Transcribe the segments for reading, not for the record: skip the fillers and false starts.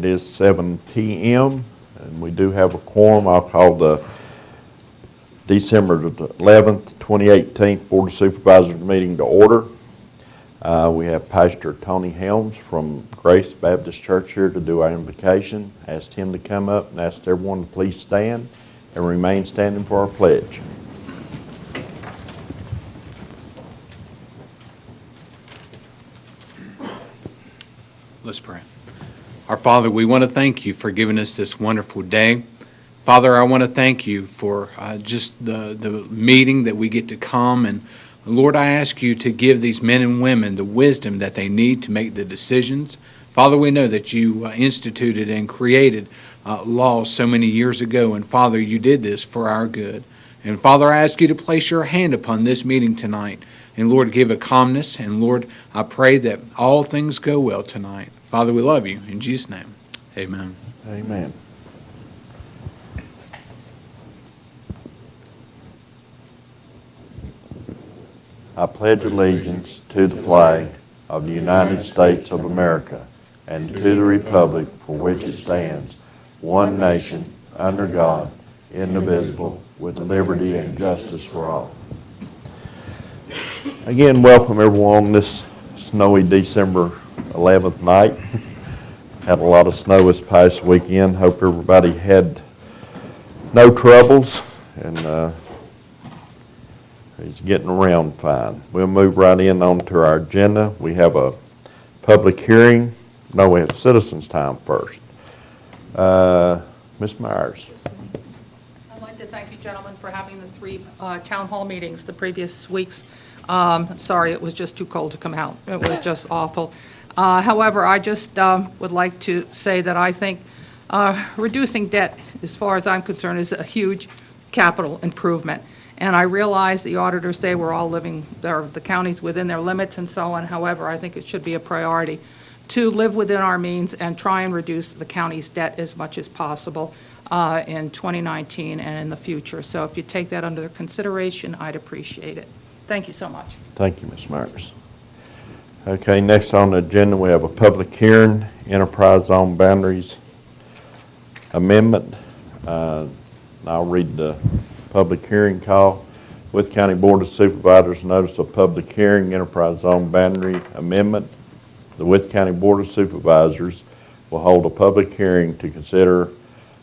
It is 7 p.m. and we do have a quorum. I'll call the December 11th, 2018 Board of Supervisors meeting to order. We have Pastor Tony Helms from Grace Baptist Church here to do our invocation. Asked him to come up and asked everyone to please stand and remain standing for our pledge. Let's pray. Our Father, we want to thank you for giving us this wonderful day. Father, I want to thank you for just the meeting that we get to come. And Lord, I ask you to give these men and women the wisdom that they need to make the decisions. Father, we know that you instituted and created laws so many years ago. And Father, you did this for our good. And Father, I ask you to place your hand upon this meeting tonight. And Lord, give a calmness. And Lord, I pray that all things go well tonight. Father, we love you. In Jesus' name, amen. Amen. I pledge allegiance to the flag of the United States of America and to the republic for which it stands, one nation, under God, indivisible, with liberty and justice for all. Again, welcome everyone on this snowy December 11th night. Had a lot of snow this past weekend. Hope everybody had no troubles and he's getting around fine. We'll move right in onto our agenda. We have a public hearing. No, we have citizens' time first. Ms. Myers. I'd like to thank you, gentlemen, for having the three town hall meetings the previous weeks. Sorry, it was just too cold to come out. It was just awful. However, I just would like to say that I think reducing debt, as far as I'm concerned, is a huge capital improvement. And I realize the auditors say we're all living, the counties within their limits and so on. However, I think it should be a priority to live within our means and try and reduce the county's debt as much as possible in 2019 and in the future. So if you take that under consideration, I'd appreciate it. Thank you so much. Thank you, Ms. Myers. Okay, next on the agenda, we have a public hearing, Enterprise Zone Boundaries Amendment. I'll read the public hearing call. Wythe County Board of Supervisors notice of public hearing, Enterprise Zone Boundary Amendment. The Wythe County Board of Supervisors will hold a public hearing to consider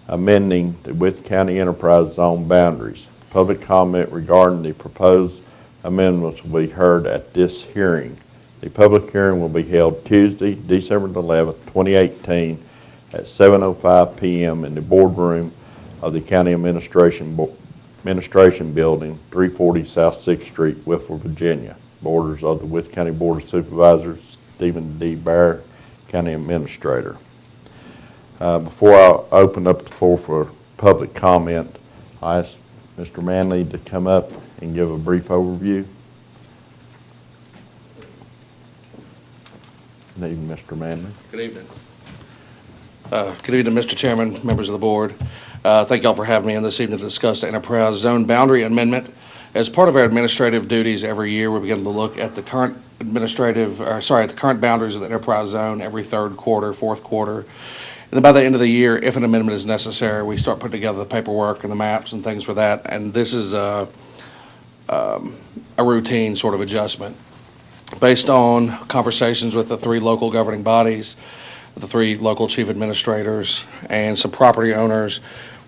amending the Wythe County Enterprise Zone boundaries. Public comment regarding the proposed amendments will be heard at this hearing. The public hearing will be held Tuesday, December 11th, 2018 at 7:05 p.m. in the boardroom of the County Administration Building, 340 South 6th Street, Wythe, Virginia. Borders of the Wythe County Board of Supervisors, Stephen D. Bear, County Administrator. Before I open up the floor for public comment, I ask Mr. Manley to come up and give a brief overview. Good evening, Mr. Manley. Good evening. Good evening, Mr. Chairman, members of the board. Thank y'all for having me in this evening to discuss the Enterprise Zone Boundary Amendment. As part of our administrative duties every year, we begin to look at the current current boundaries of the Enterprise Zone every third quarter, fourth quarter. And then by the end of the year, if an amendment is necessary, we start putting together the paperwork and the maps and things for that. And this is a routine sort of adjustment. Based on conversations with the three local governing bodies, the three local chief administrators, and some property owners,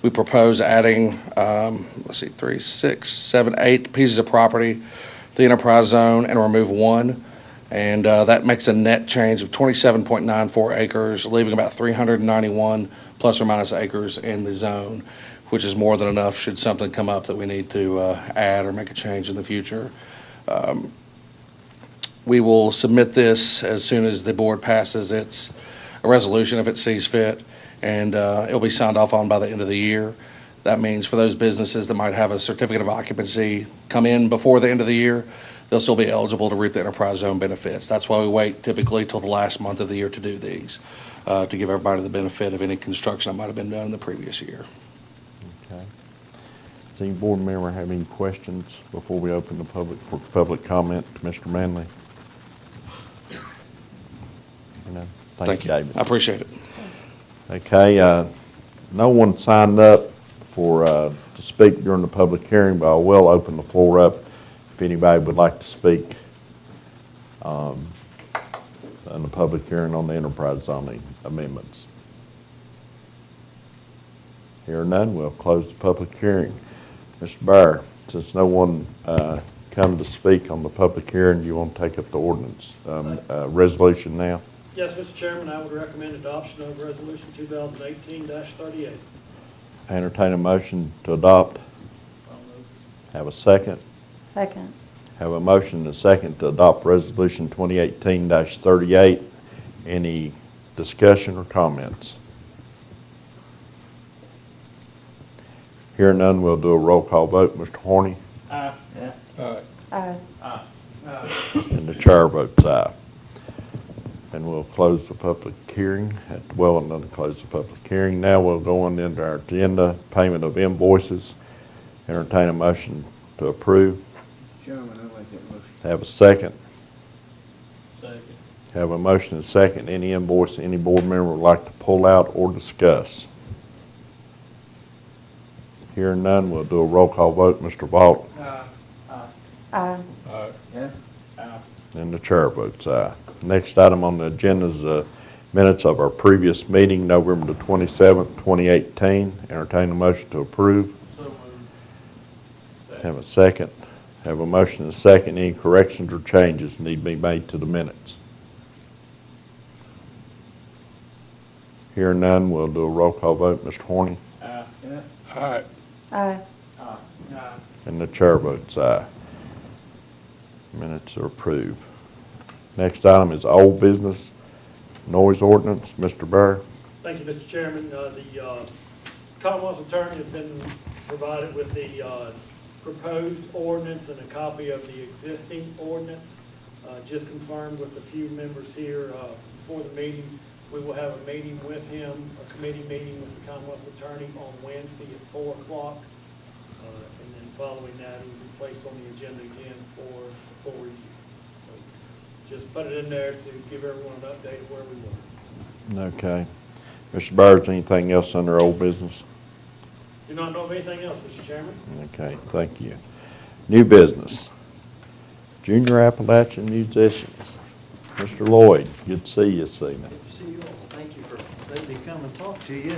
we propose adding, 3, 6, 7, 8 pieces of property to the enterprise zone and remove one. And that makes a net change of 27.94 acres, leaving about 391 plus or minus acres in the zone, which is more than enough should something come up that we need to add or make a change in the future. We will submit this as soon as the board passes its resolution if it sees fit, and it'll be signed off on by the end of the year. That means for those businesses that might have a certificate of occupancy come in before the end of the year, they'll still be eligible to reap the enterprise zone benefits. That's why we wait typically till the last month of the year to do these, to give everybody the benefit of any construction that might have been done in the previous year. Okay. Does any board member have any questions before we open the public comment to Mr. Manley? No? Thank you. David. I appreciate it. Okay, no one signed up to speak during the public hearing, but I will open the floor up if anybody would like to speak in the public hearing on the enterprise zoning amendments. Hearing none, we'll close the public hearing. Mr. Bear, since no one come to speak on the public hearing, you want to take up the ordinance resolution now? Yes, Mr. Chairman, I would recommend adoption of Resolution 2018-38. Entertain a motion to adopt. Have a second. Second. Have a motion and a second to adopt Resolution 2018-38. Any discussion or comments? Hearing none, we'll do a roll call vote. Mr. Horny? Aye. Aye. And the chair votes aye. And we'll close the public hearing. Well, I'm going to close the public hearing. Now we'll go on into our agenda, payment of invoices. Entertain a motion to approve. Chairman, I like that motion. Have a second. Second. Have a motion and a second. Any invoice any board member would like to pull out or discuss? Hearing none, we'll do a roll call vote. Mr. Vaught? Aye. Yeah? And the chair votes aye. Next item on the agenda is minutes of our previous meeting, November the 27th, 2018. Entertain a motion to approve. So moved. Have a second. Have a motion and a second. Any corrections or changes need to be made to the minutes? Hearing none, we'll do a roll call vote. Mr. Horny? Aye. Yeah? Aye. Aye. Aye. And the chair votes aye. Minutes are approved. Next item is old business, noise ordinance. Mr. Burr? Thank you, Mr. Chairman. The Commonwealth's attorney has been provided with the proposed ordinance and a copy of the existing ordinance. Just confirmed with a few members here before the meeting. We will have a meeting with him, a committee meeting with the Commonwealth's attorney on Wednesday at 4 o'clock. And then following that, it will be placed on the agenda again for review. So just put it in there to give everyone an update of where we were. Okay. Mr. Burr, is anything else under old business? Do not know of anything else, Mr. Chairman. Okay, thank you. New business. Junior Appalachian musicians. Mr. Lloyd, good to see you this evening. Good to see you all. Thank you for letting me come and talk to you.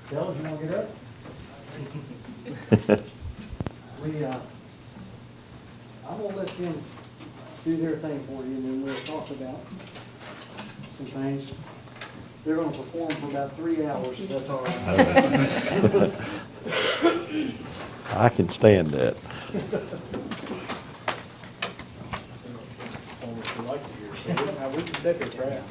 Fellas, you want to get up? I'm going to let them do their thing for you, and then we'll talk about some things. They're going to perform for about 3 hours, if that's all right. I can stand that. We can take a crowd.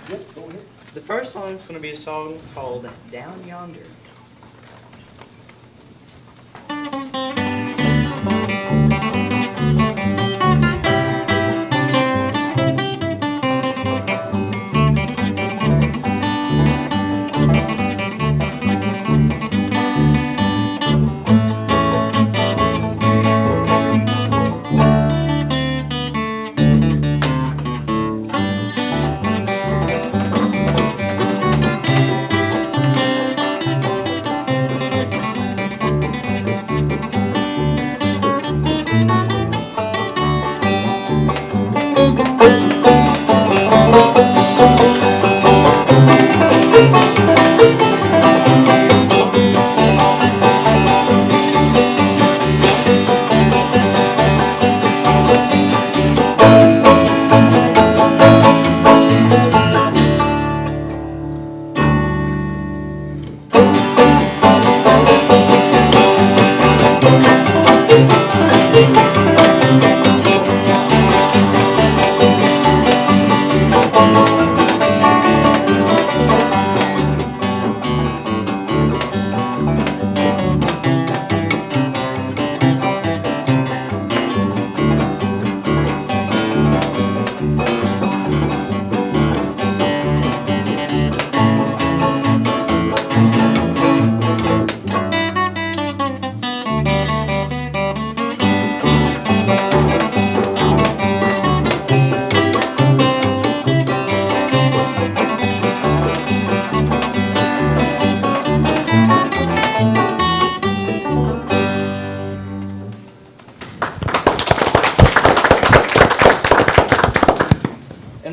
Yep, go ahead. The first song is going to be a song called Down Yonder.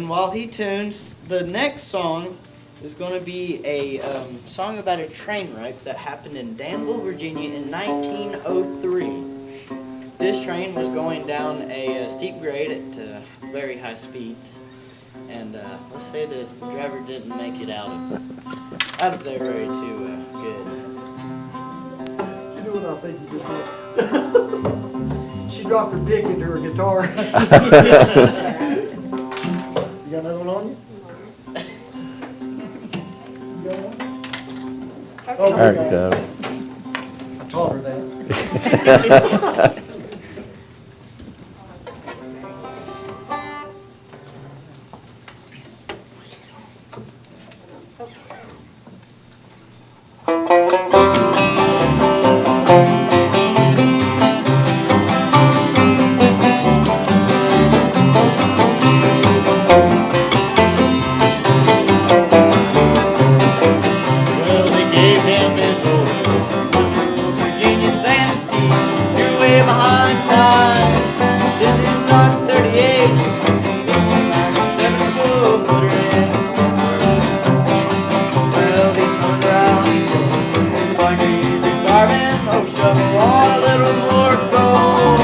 And while he tunes, the next song is going to be a song about a train wreck that happened in Danville, Virginia in 1903. This train was going down a steep grade at very high speeds, and let's say the driver didn't make it out of there very too good. You know what I think you just did? She dropped her pick into her guitar. You got another one on you? You got one? Oh, There we you got go. it. I taught her that. Well, they gave him his old Virginia Sand Steel. You're way behind time. This is not 38. This is 97, so put her in the stand. Well, they turned around and said, "Find your easy garment, oh, shovel on a little more gold."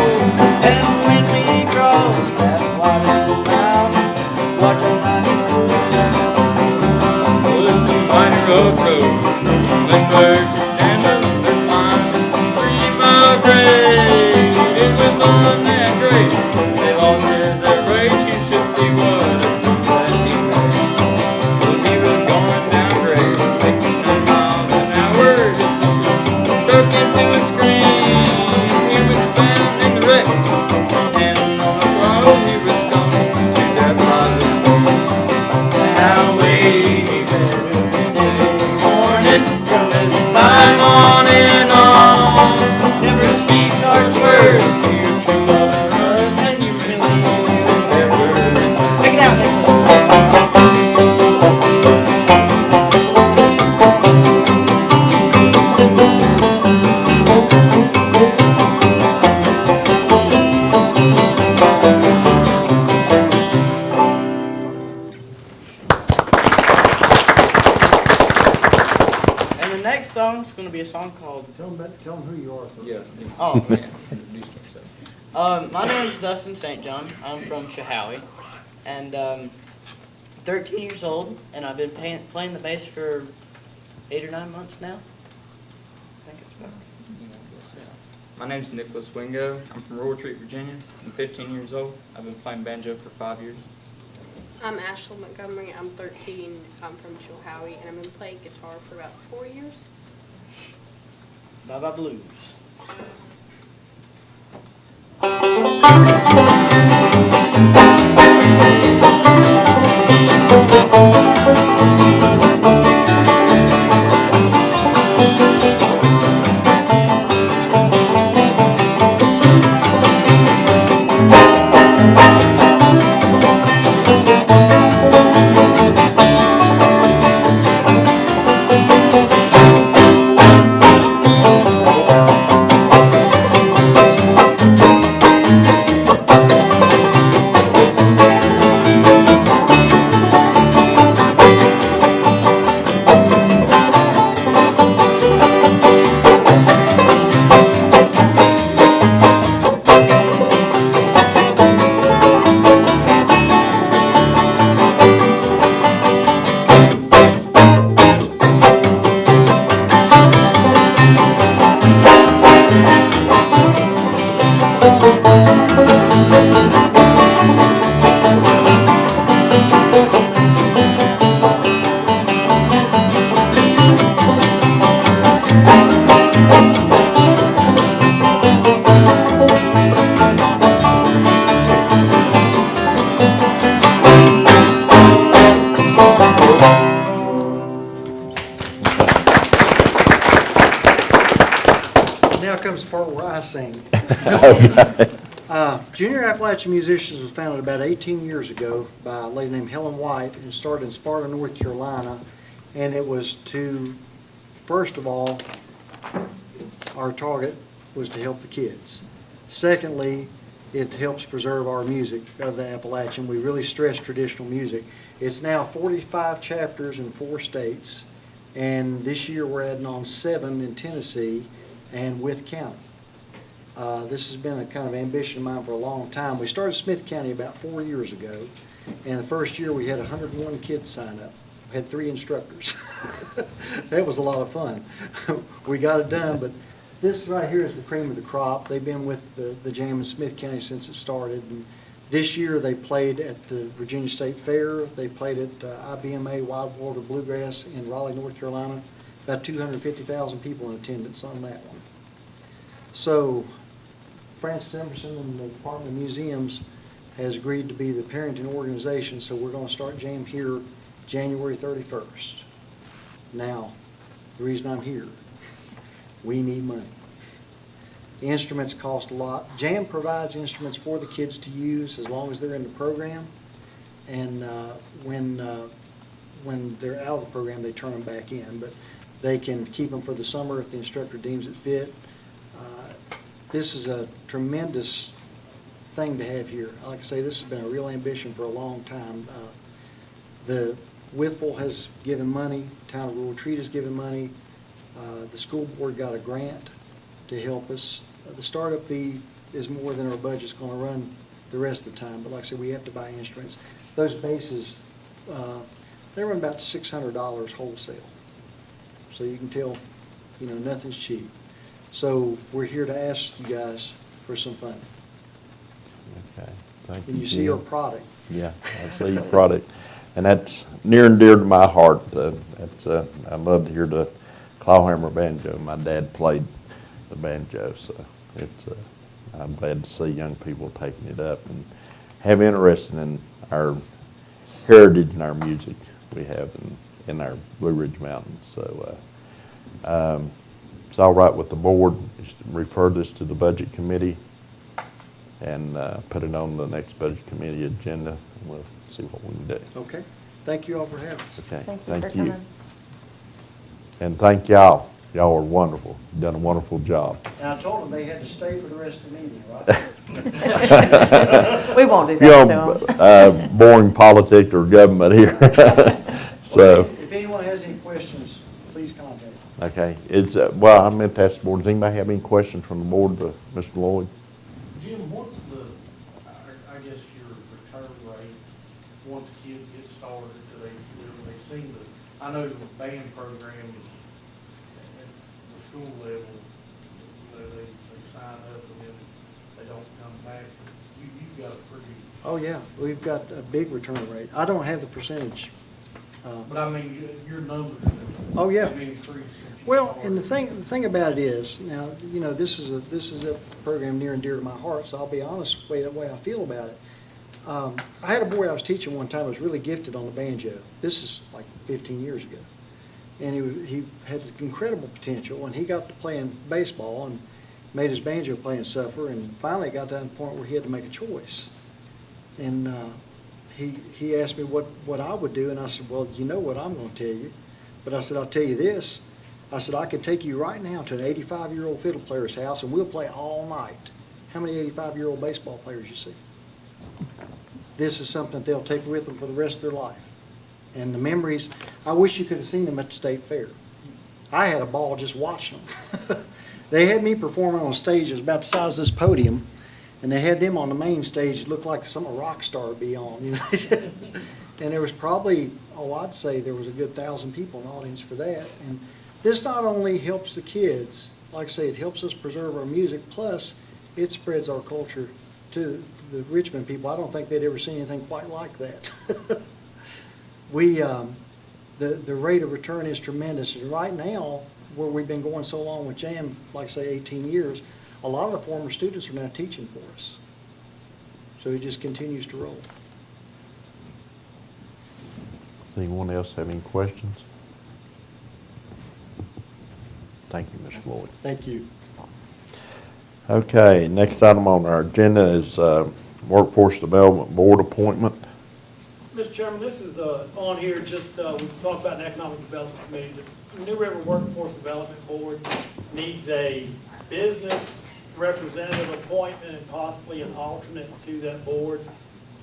And when we cross that water mound, watch our mighty soul. Well, it's a minor rough road from Lynchburg to Danville. There's mine 3-mile grade. It was on that grade. They lost his rage. You should see what a dump that he made. Well, he was going down grade, making 9 miles an hour. His muscle stuck into a screen. He was found in the wreck, standing on the road. He was stoned to death by the storm. Now we morning from this time on and on. Never speak harsh words to your true love and husband. You really never. Take it out, Nicholas. And the next song is going to be a song called. Tell them who you are first. Yeah. Oh, Yeah. Introduce myself. My name is Dustin St. John. I'm from Chehaui, and 13 years old, and I've been playing the bass for 8 or 9 months now. I think it's about. My name's Nicholas Wingo. I'm from Rural Retreat, Virginia. I'm 15 years old. I've been playing banjo for 5 years. I'm Ashley Montgomery. I'm 13. I'm from Chilhowie, and I've been playing guitar for about 4 years. Bye Bye Blues. Now comes the part where I sing. Okay. Junior Appalachian Musicians was founded about 18 years ago by a lady named Helen White and started in Sparta, North Carolina. And it was to, first of all, our target was to help the kids. Secondly, it helps preserve our music of the Appalachian. We really stress traditional music. It's now 45 chapters in 4 states, and this year we're adding on 7 in Tennessee and Wythe County. This has been a kind of ambition of mine for a long time. We started Smith County about 4 years ago, and the first year we had 101 kids sign up. We had 3 instructors. That was a lot of fun. We got it done, but this right here is the cream of the crop. They've been with the Jam in Smith County since it started. And this year they played at the Virginia State Fair. They played at IBMA Wild Water Bluegrass in Raleigh, North Carolina. About 250,000 people in attendance on that one. So Francis Emerson and the Department of Museums has agreed to be the parenting organization, so we're going to start Jam here January 31st. Now, the reason I'm here, we need money. The instruments cost a lot. Jam provides instruments for the kids to use as long as they're in the program, and when they're out of the program, they turn them back in. But they can keep them for the summer if the instructor deems it fit. This is a tremendous thing to have here. Like I say, this has been a real ambition for a long time. The Wytheville has given money, Town of Rural Retreat has given money, the school board got a grant to help us. The startup fee is more than our budget's going to run the rest of the time, but like I said, we have to buy instruments. Those basses, they run about $600 wholesale. So you can tell, nothing's cheap. So we're here to ask you guys for some funding. Okay, thank you, And you see our Jim. product. Yeah, I see your product, and that's near and dear to my heart. I love to hear the clawhammer banjo. My dad played the banjo, so I'm glad to see young people taking it up and have interest in our heritage and our music we have in our Blue Ridge Mountains. So it's all right with the board, just refer this to the budget committee and put it on the next budget committee agenda, and we'll see what we can do. Okay. Thank you all for having us. Okay, Thank you thank for you. coming. And thank y'all. Y'all are wonderful. You've done a wonderful job. And I told them they had to stay for the rest of the meeting, right? We won't do You that to know, them. boring politics or government here. So, If anyone has any questions, please contact me. okay, well, I meant to ask the board, does anybody have any questions from the board to Mr. Lloyd? Jim, what's I guess your return rate, once kids get started, they seem to, I know the band programs at the school level, they sign up and then they don't come back. You've got a pretty, Oh, yeah, we've got a big return rate. I don't have the percentage. but I mean, your numbers Oh, yeah. have increased since you Well, and the started. thing about it is, now, this is a program near and dear to my heart, so I'll be honest the way I feel about it. I had a boy I was teaching one time who was really gifted on the banjo. This is like 15 years ago. And he had incredible potential, and he got to playing baseball and made his banjo playing suffer, and finally it got down to the point where he had to make a choice. And he asked me what I would do, and I said, well, you know what I'm going to tell you. But I said, I'll tell you this. I said, I could take you right now to an 85-year-old fiddle player's house, and we'll play all night. How many 85-year-old baseball players you see? This is something they'll take with them for the rest of their life. And the memories, I wish you could have seen them at the state fair. I had a ball just watching them. They had me performing on a stage that was about the size of this podium, and they had them on the main stage. It looked like some rock star would be on, And there was probably, I'd say there was a good 1,000 people in the audience for that. And this not only helps the kids, like I say, it helps us preserve our music, plus it spreads our culture to the Richmond people. I don't think they'd ever seen anything quite like that. The rate of return is tremendous. And right now, where we've been going so long with Jam, like I say, 18 years, a lot of the former students are now teaching for us. So it just continues to roll. Does anyone else have any questions? Thank you, Mr. Lloyd. Thank you. Okay, next item on our agenda is Workforce Development Board appointment. Mr. Chairman, this is on here, just, we've talked about an Economic Development Committee. The New River Workforce Development Board needs a business representative appointment and possibly an alternate to that board.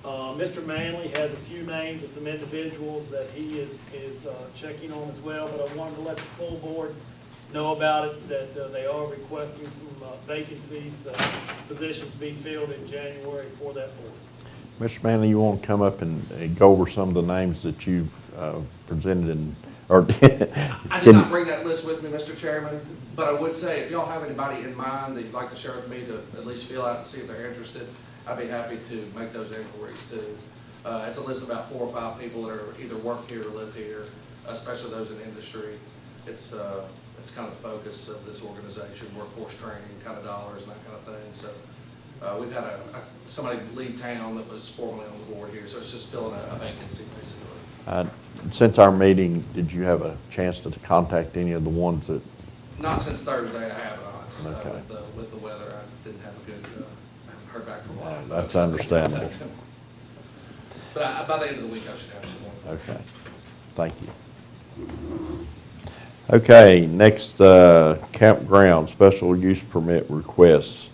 Mr. Manley has a few names of some individuals that he is checking on as well, but I wanted to let the full board know about it, that they are requesting some vacancies, positions be filled in January for that board. Mr. Manley, you want to come up and go over some of the names that you've presented in, or I did not bring that list with me, Mr. Chairman, but I would say if y'all have anybody in mind that you'd like to share with me to at least fill out and see if they're interested, I'd be happy to make those inquiries too. It's a list of about 4 or 5 people that are either work here or live here, especially those in industry. It's kind of the focus of this organization, workforce training, kind of dollars and that kind of thing. So we've had somebody leave town that was formerly on the board here, so it's just filling a vacancy basically. Since our meeting, did you have a chance to contact any of the ones that? Not since Thursday, I have not. Okay. With the weather, I didn't have a good, I haven't heard back from a lot of That's folks. understandable. But by the end of the week, I should have some more. Okay, thank you. Okay, next, campground special use permit requests.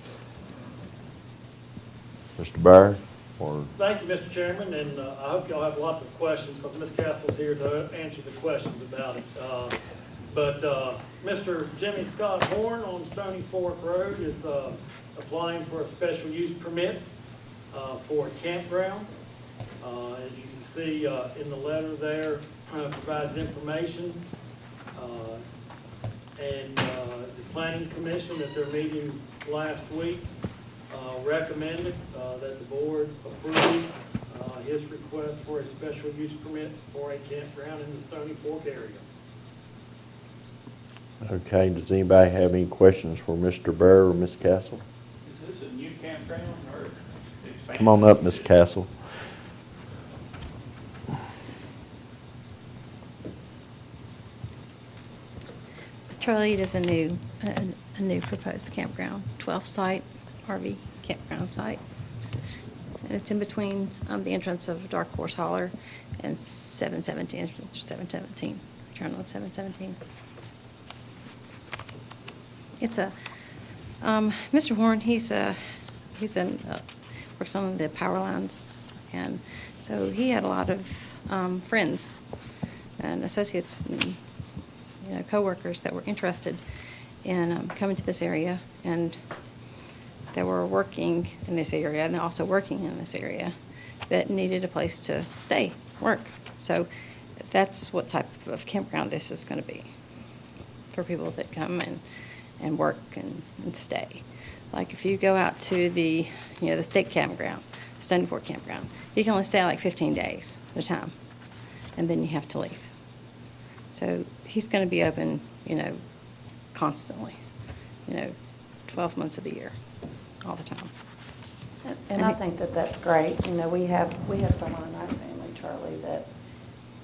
Mr. Byer, or? Thank you, Mr. Chairman, and I hope y'all have lots of questions, because Ms. Castle's here to answer the questions about it. But Mr. Jimmy Scott Horn on Stony Fork Road is applying for a special use permit for a campground. As you can see in the letter there, provides information. And the Planning Commission at their meeting last week recommended that the board approve his request for a special use permit for a campground in the Stony Fork area. Okay, does anybody have any questions for Mr. Byer or Ms. Castle? Is this a new campground or expanded? Come on up, Ms. Castle. Charlie, it is a new proposed campground, 12-site RV campground site. And it's in between the entrance of Dark Horse Holler and 717, turn on 717. It's a, Mr. Horn, works on the power lines. And so he had a lot of friends and associates and coworkers that were interested in coming to this area, and that were working in this area and also working in this area that needed a place to stay, work. So that's what type of campground this is going to be for people that come and work and stay. Like if you go out to the state campground, Stony Fork campground, you can only stay like 15 days at a time, and then you have to leave. So he's going to be open, constantly, 12 months of the year, all the time. And I think that that's great. We have someone in our family, Charlie, that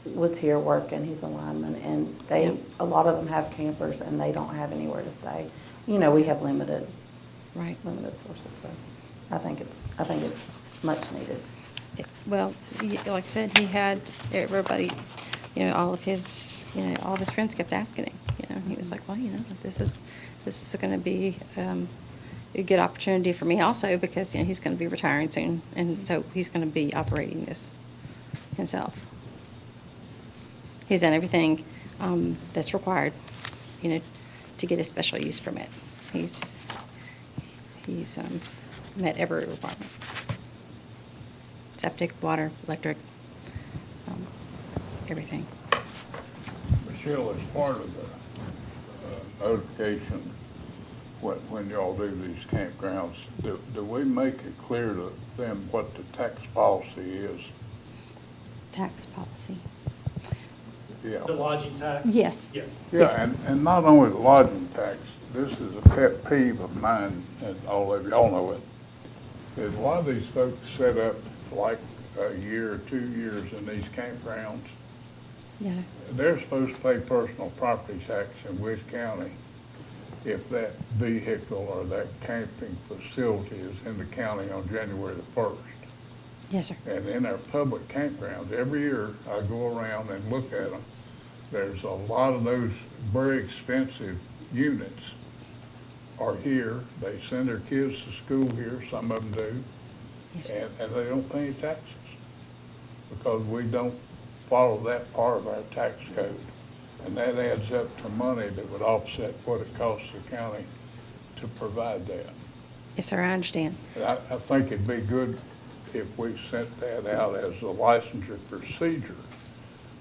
was here working. He's a lineman, and a lot of them have campers, and they don't have anywhere to stay. We have limited sources, so I think it's much needed. Well, like I said, he had everybody, all of his friends kept asking him. He was like, well, this is going to be a good opportunity for me also, because he's going to be retiring soon, and so he's going to be operating this himself. He's done everything that's required, to get a special use permit. He's met every requirement: septic, water, electric, everything. Michelle, as part of the notification, when y'all do these campgrounds, do we make it clear to them what the tax policy is? Tax policy? Yeah. The lodging tax? Yes. Yes. Yeah, Yes. and not only the lodging tax, this is a pet peeve of mine, and all of y'all know it, is a lot of these folks set up like a year or 2 years in these campgrounds. Yes, sir. They're supposed to pay personal property tax in Wythe County if that vehicle or that camping facility is in the county on January the 1st. Yes, sir. And in our public campgrounds, every year I go around and look at them. There's a lot of those very expensive units are here, they send their kids to school here, some of them do, Yes, sir. and they don't pay any taxes because we don't follow that part of our tax code. And that adds up to money that would offset what it costs the county to provide that. Yes, sir, I understand. And I think it'd be good if we sent that out as a licensure procedure,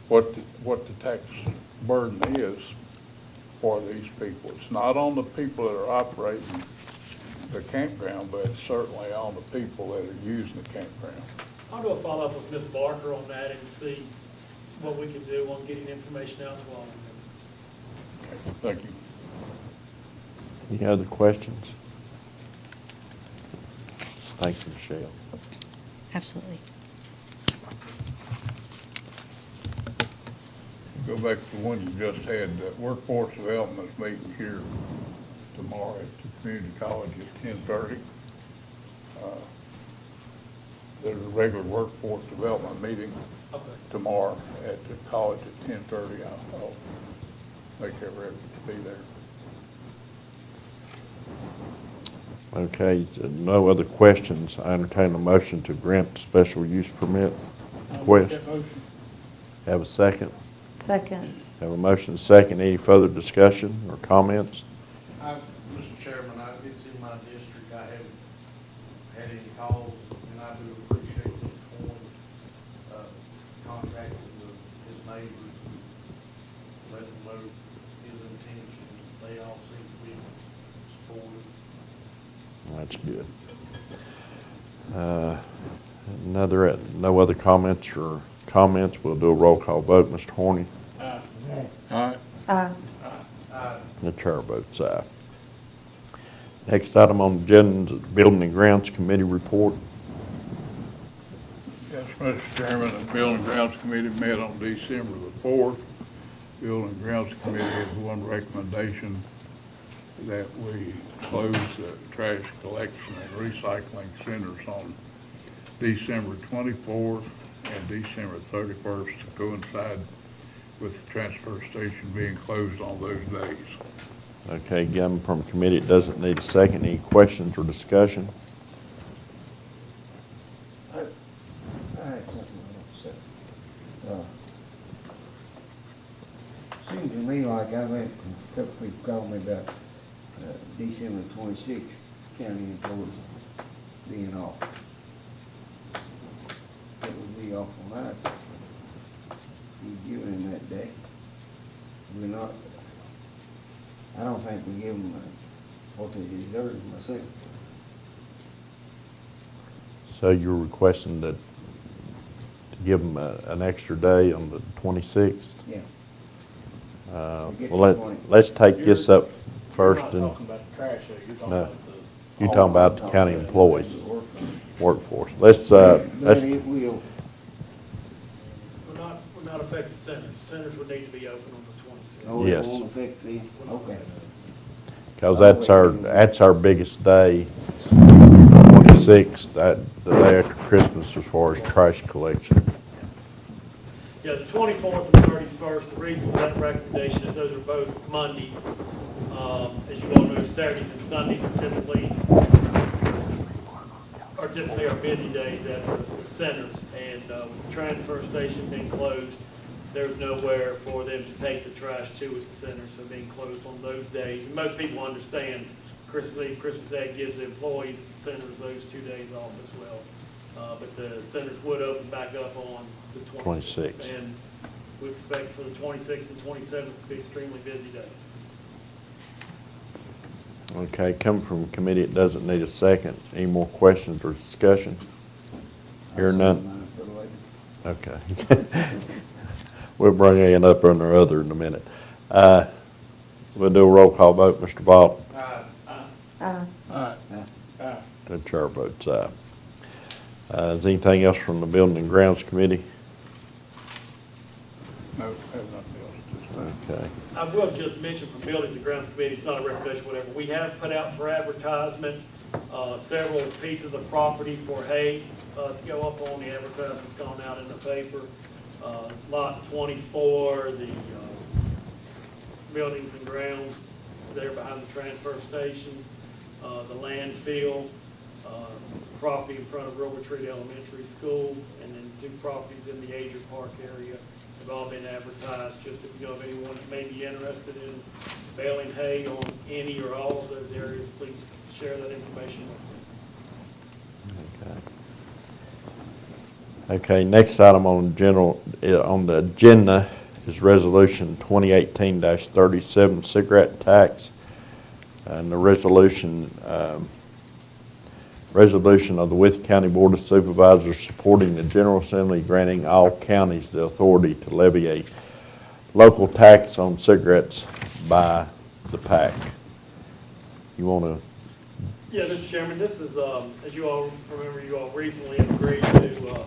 what the tax burden is for these people. It's not on the people that are operating the campground, but it's certainly on the people that are using the campground. I'll do a follow-up with Ms. Barker on that and see what we can do on getting information out to all of them. Okay, thank you. Any other questions? Thank you, Michelle. Absolutely. Go back to the one you just had, the workforce development is meeting here tomorrow at the community college at 10:30. There's a regular workforce development meeting Okay. tomorrow at the college at 10:30. I'll make every effort to be there. Okay, so no other questions. I entertain a motion to grant the special use permit request. Have a second? Second. Have a motion and a second. Any further discussion or comments? Mr. Chairman, it's in my district. I haven't had any calls, and I do appreciate the point, contacting his neighbors, let them know his intentions. They all seem to be supportive. That's good. No other comments or comments. We'll do a roll call vote. Mr. Horny? All right. The chair votes aye. Next item on the agenda is the Building and Grounds Committee report. Yes, Mr. Chairman, the Building and Grounds Committee met on December the 4th. Building and Grounds Committee has one recommendation that we close the trash collection and recycling centers on December 24th and December 31st to coincide with the transfer station being closed on those days. Okay, again, from committee, it doesn't need a second. Any questions or discussion? I had something I want to say. Seems to me like I've had a couple people call me about December 26th, county employees being off. That would be awful nice. You give them that day. We're not, I don't think we give them what they deserve myself. So you're requesting that to give them an extra day on the 26th? Yeah. Well, let's take this up first. You're not talking about the trash, you're talking No, about the. you're talking about the county employees, workforce. Let's, But it will. Will not affect the centers. Centers would need to be open on the 26th. Oh, Yes. it won't affect them? Okay. Because that's our biggest day, 26th, the day after Christmas as far as trash collection. Yeah, the 24th and 31st, the reason for that recommendation is those are both Mondays. As you all know, Saturdays and Sundays are typically our busy days at the centers. And with the transfer station being closed, there's nowhere for them to take the trash to at the center, so being closed on those days. And most people understand Christmas Eve, Christmas Day gives the employees at the centers those 2 days off as well. But the centers would open back up on the 26th. 26th. And we expect for the 26th and 27th to be extremely busy days. Okay, coming from committee, it doesn't need a second. Any more questions or discussion? Hear none? Okay. We'll bring Ian up under other in a minute. We'll do a roll call vote. Mr. Vaught? The chair votes aye. Is anything else from the Building and Grounds Committee? No, have nothing else at this time. Okay. I will just mention from Buildings and Grounds Committee, it's not a recommendation, whatever, we have put out for advertisement, several pieces of property for hay, to go up on. The advertisement's gone out in the paper. Lot 24, the, Buildings and Grounds there behind the transfer station, the landfill, property in front of Real Retreat Elementary School, and then 2 properties in the Ager Park area have all been advertised. Just if you know of anyone that may be interested in baling hay on any or all of those areas, please share that information with them. Okay, next item on the agenda is Resolution 2018-37, cigarette tax. And the resolution of the Wythe County Board of Supervisors supporting the General Assembly granting all counties the authority to levy a local tax on cigarettes by the pack. You want to? Yeah, Mr. Chairman, this is, as you all remember, you all recently agreed to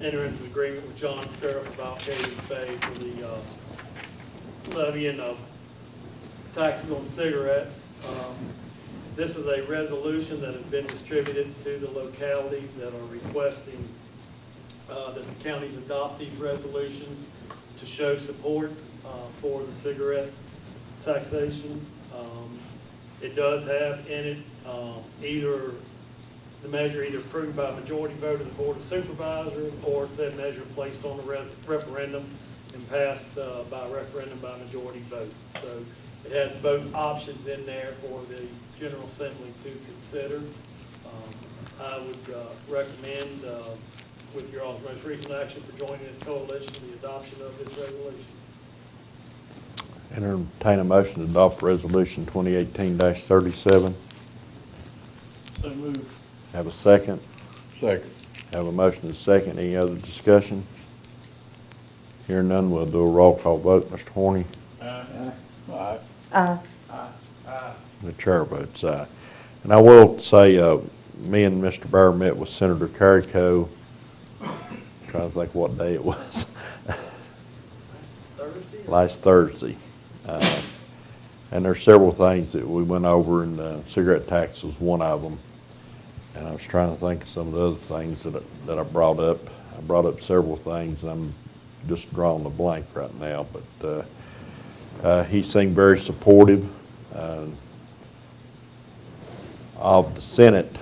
enter into an agreement with John Stirrup about Cajun Bay for the levying of taxes on cigarettes. This is a resolution that has been distributed to the localities that are requesting that the counties adopt these resolutions to show support for the cigarette taxation. It does have in it either the measure either approved by a majority vote of the Board of Supervisors or said measure placed on the referendum and passed by referendum by majority vote. So it has both options in there for the General Assembly to consider. I would recommend, with your all's most recent action for joining this coalition, the adoption of this resolution. Entertain a motion to adopt Resolution 2018-37. So moved. Have a second? Second. Have a motion and a second. Any other discussion? Hearing none, we'll do a roll call vote. Mr. Horny? Aye. The chair votes aye. And I will say, me and Mr. Bear met with Senator Carrico, trying to think what day it was. Last Thursday. And there's several things that we went over, and cigarette tax was one of them. And I was trying to think of some of the other things that I brought up. I brought up several things, and I'm just drawing a blank right now. But he seemed very supportive of the Senate,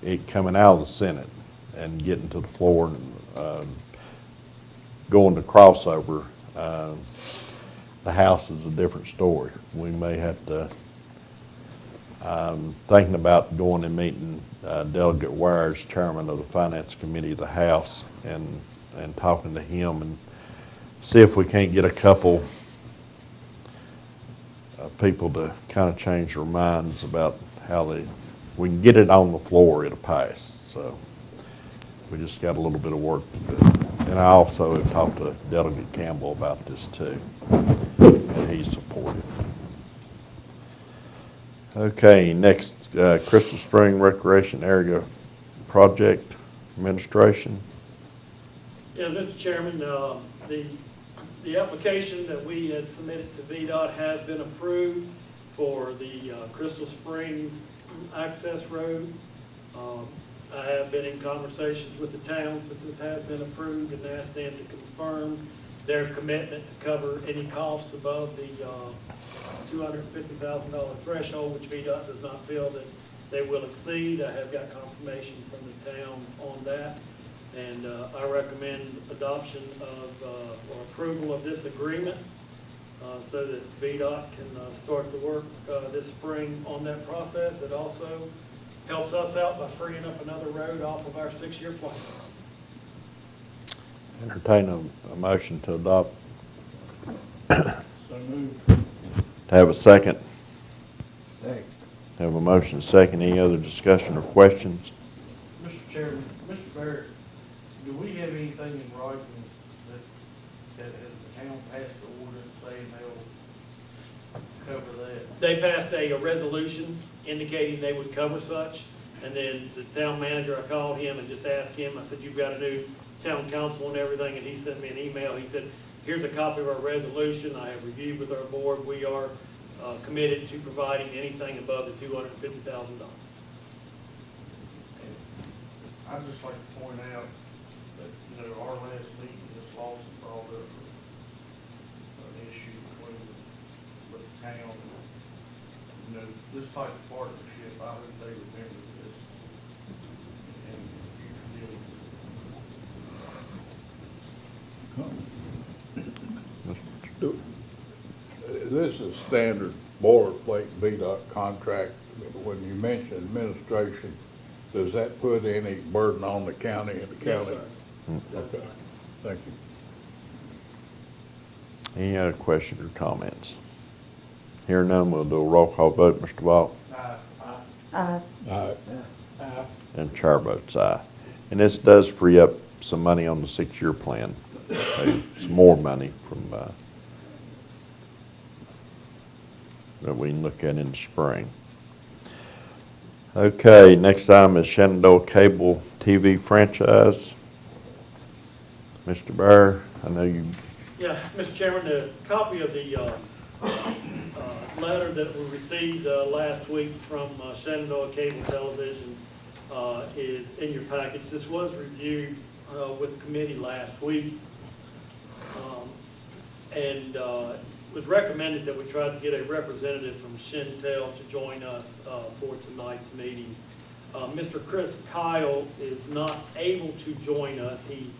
it coming out of the Senate and getting to the floor and going to crossover. The House is a different story. We may have to, thinking about going and meeting Delegate Wires, Chairman of the Finance Committee of the House, and talking to him and see if we can't get a couple people to kind of change their minds about how we can get it on the floor, it'll pass. So we just got a little bit of work to do. And I also have talked to Delegate Campbell about this too, and he's supportive. Okay, next, Crystal Spring Recreation Area Project Administration. Yeah, Mr. Chairman, the application that we had submitted to VDOT has been approved for the Crystal Springs access road. I have been in conversations with the town since this has been approved and asked them to confirm their commitment to cover any cost above the $250,000 threshold, which VDOT does not feel that they will exceed. I have got confirmation from the town on that. And I recommend adoption of, or approval of this agreement so that VDOT can start the work this spring on that process. It also helps us out by freeing up another road off of our 6-year plan. Entertain a motion to adopt. So moved. To have a second. Second. Have a motion and a second. Any other discussion or questions? Mr. Chairman, Mr. Barrett, do we have anything in writing that has the town passed the ordinance saying they'll cover that? They passed a resolution indicating they would cover such, and then the town manager, I called him and just asked him, I said, you've got a new town council and everything, and he sent me an email. He said, here's a copy of our resolution. I have reviewed with our board. We are committed to providing anything above the $250,000. I'd just like to point out that, our last meeting, this lawsuit brought up an issue with the town type of partnership, I hope they remember this in future dealings. This is standard boilerplate VDOT contract. When you mention administration, does that put any burden on the county and the Yes, county? sir. That's Okay, fine. thank you. Any other questions or comments? Hearing none, we'll do a roll call vote. Mr. Ball? All right. And chair votes aye. And this does free up some money on the 6-year plan. Some more money from, that we can look at in the spring. Okay, next item is Shenandoah Cable TV franchise. Mr. Bear, I know you, Yeah, Mr. Chairman, the copy of the letter that we received last week from Shenandoah Cable Television is in your package. This was reviewed with the committee last week. And it was recommended that we try to get a representative from Shentel to join us for tonight's meeting. Mr. Chris Kyle is not able to join us. He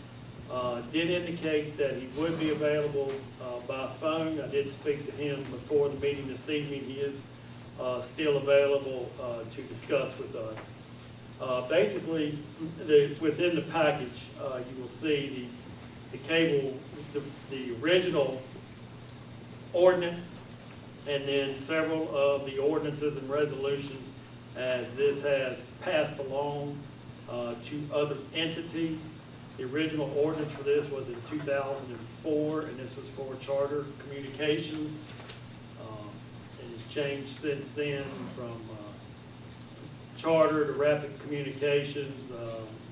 did indicate that he would be available by phone. I did speak to him before the meeting this evening. He is still available to discuss with us. Basically, within the package, you will see the cable, the original ordinance, and then several of the ordinances and resolutions as this has passed along to other entities. The original ordinance for this was in 2004, and this was for charter communications. It has changed since then from charter to rapid communications,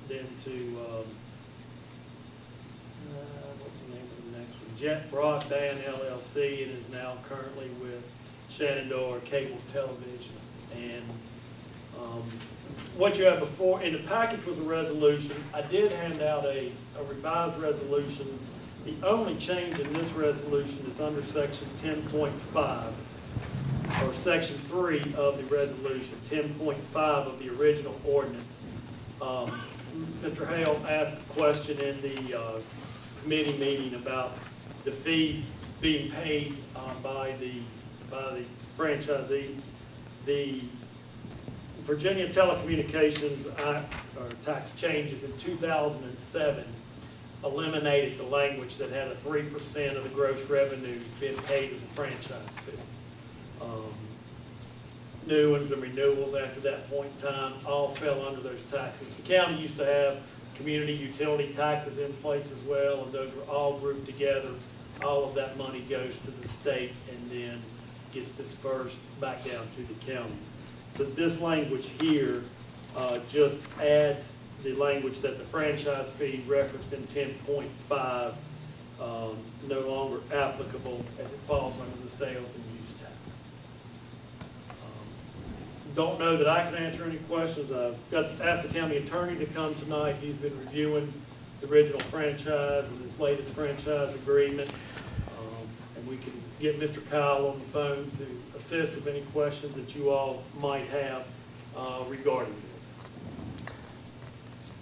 then to what's the name of the next one? Jet Broadband LLC, and is now currently with Shenandoah Cable Television. And what you have before, in the package was a resolution. I did hand out a revised resolution. The only change in this resolution is under section 10.5, or section 3 of the resolution, 10.5 of the original ordinance. Mr. Hale asked a question in the committee meeting about the fee being paid by the franchisee. The Virginia Telecommunications Act, or tax changes in 2007, eliminated the language that had a 3% of the gross revenue being paid as a franchise fee. New ones and renewals after that point in time all fell under those taxes. The county used to have community utility taxes in place as well, and those were all grouped together. All of that money goes to the state and then gets dispersed back down to the counties. So this language here just adds the language that the franchise fee referenced in 10.5 no longer applicable as it falls under the sales and use tax. Don't know that I can answer any questions. I've asked the county attorney to come tonight. He's been reviewing the original franchise and his latest franchise agreement. And we can get Mr. Kyle on the phone to assist with any questions that you all might have regarding this.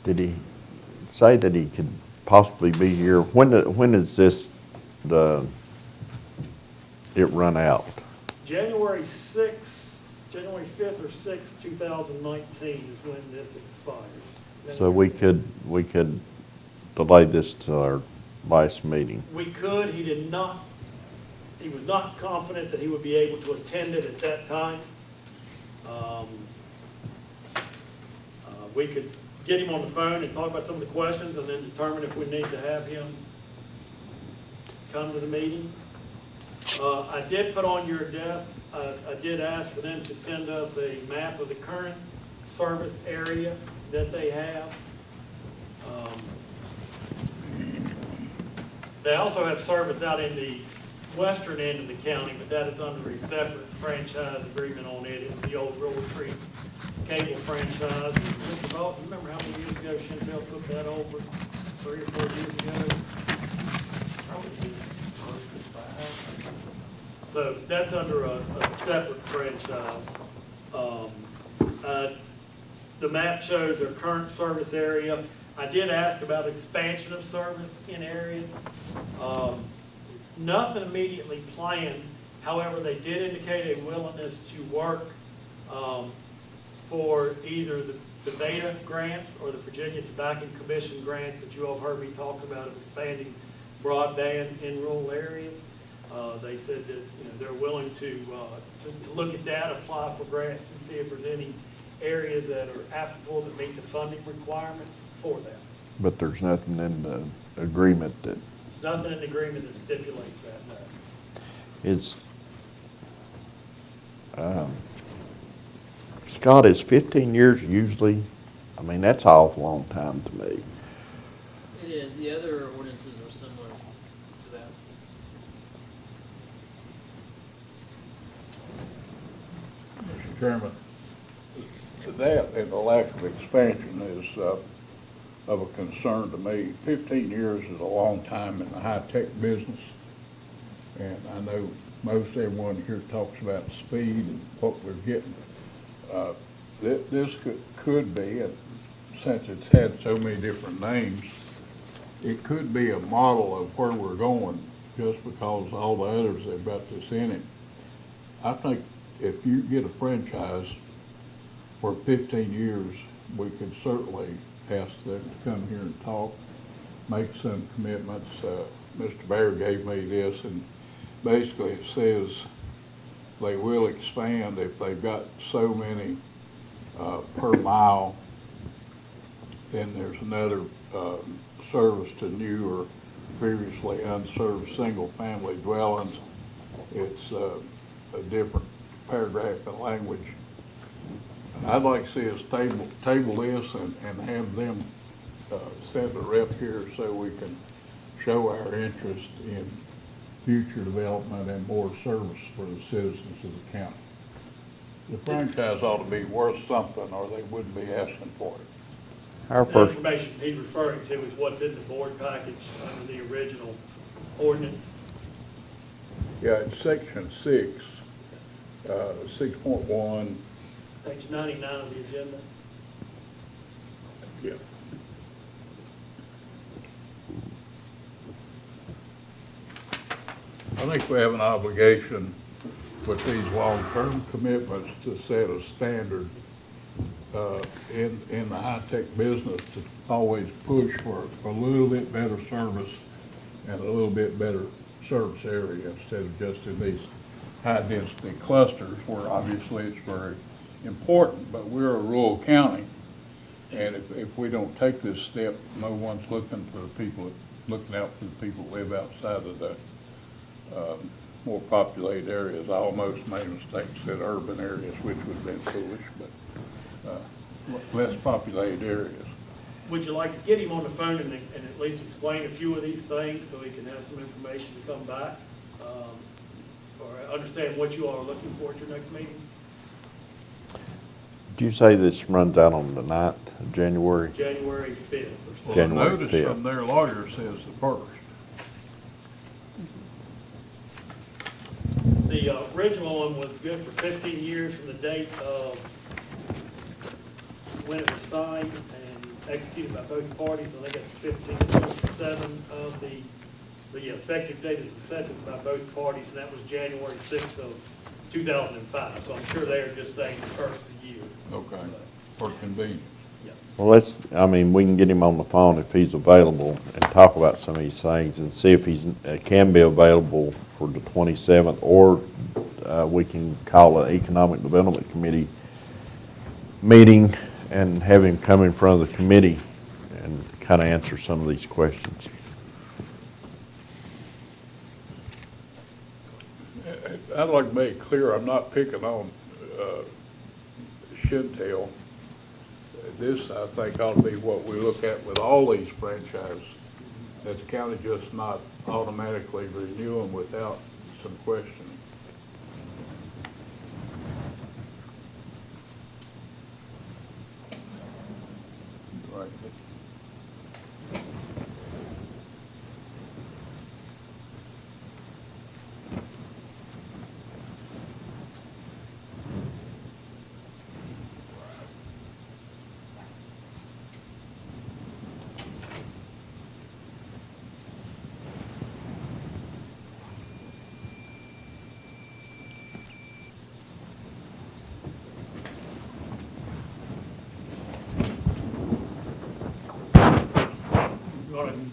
did he say that he could possibly be here? When is this, it run out? January 5th or 6th, 2019 is when this expires. So we could delay this to our last meeting. We could. He was not confident that he would be able to attend it at that time. We could get him on the phone and talk about some of the questions and then determine if we need to have him come to the meeting. I did put on your desk, I did ask for them to send us a map of the current service area that they have. They also have service out in the western end of the county, but that is under a separate franchise agreement on it. It's the old Roller Creek cable franchise. Mr. Bolton, you remember how many years ago Chantel took that over? 3 or 4 years ago? Probably close to 5. So that's under a separate franchise. The map shows their current service area. I did ask about expansion of service in areas. Nothing immediately planned. However, they did indicate a willingness to work for either the Beta grants or the Virginia Tobacco Commission grants that you all heard me talk about of expanding broadband in rural areas. They said that they're willing to look at that, apply for grants, and see if there's any areas that are applicable that meet the funding requirements for that. But there's nothing in the agreement that There's nothing in the agreement that stipulates that, no. is, Scott, is 15 years usually, I mean, that's an awful long time to me. It is. The other ordinances are similar to that. Mr. Chairman, that and the lack of expansion is of a concern to me. 15 years is a long time in the high-tech business, and I know most everyone here talks about speed and what we're getting. This could be, and since it's had so many different names, it could be a model of where we're going just because all the others have got this in it. I think if you get a franchise for 15 years, we could certainly ask them to come here and talk, make some commitments. Mr. Bear gave me this, and basically it says they will expand if they've got so many per mile. Then there's another service to new or previously unserved single-family dwellings. It's a different paragraph in language. I'd like to see us table this and have them send a rep here so we can show our interest in future development and more service for the citizens of the county. The franchise ought to be worth something or they wouldn't be asking for it. Our The first, information he's referring to is what's in the board package under the original ordinance. Yeah, it's section 6, 6.1. Page 99 of the agenda. Yeah. I think we have an obligation with these long-term commitments to set a standard in the high-tech business to always push for a little bit better service and a little bit better service area instead of just in these high-density clusters where obviously it's very important, but we're a rural county, and if we don't take this step, no one's looking for the people, looking out for the people that live outside of the more populated areas. I almost made a mistake and said urban areas, which would have been foolish, but less populated areas. Would you like to get him on the phone and at least explain a few of these things so he can have some information to come back? Or understand what you all are looking for at your next meeting? did you say this runs out on the 9th of January? January 5th or so. Well, the January notice 5th. from their lawyer says the 1st. The original one was good for 15 years from the date of when it was signed and executed by both parties. I think that's 15.7 of the effective date is accepted by both parties, and that was January 6th of 2005. So I'm sure they are just saying the first of the year. Okay, for convenience. Yeah. Well, we can get him on the phone if he's available and talk about some of these things and see if he's, can be available for the 27th, or we can call an Economic Development Committee meeting and have him come in front of the committee and kind of answer some of these questions. I'd like to make clear, I'm not picking on Shintel. This, I think, ought to be what we look at with all these franchises. That the county just not automatically renew them without some questioning. Right.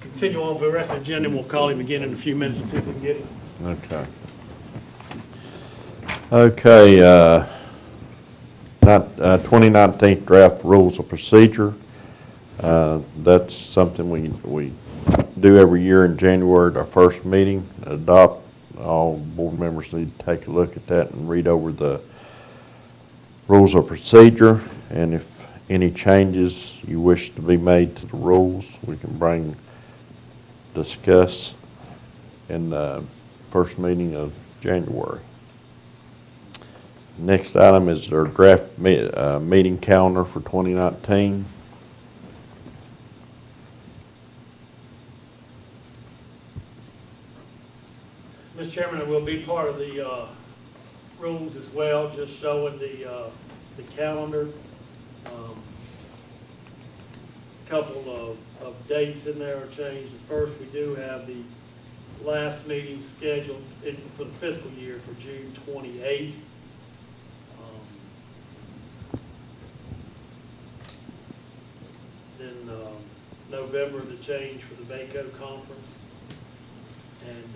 continue on for the rest of the agenda, and we'll call him again in a few minutes and see if we can get him. Okay. Okay, 2019 draft rules of procedure. That's something we do every year in January at our first meeting. Adopt. All board members need to take a look at that and read over the rules of procedure. And if any changes you wish to be made to the rules, we can discuss in the first meeting of January. Next item is our draft meeting calendar for 2019. Mr. Chairman, it will be part of the rules as well, just showing the calendar. Couple of dates in there are changed. First, we do have the last meeting scheduled for the fiscal year for June 28th. Then November, the change for the VACO conference. And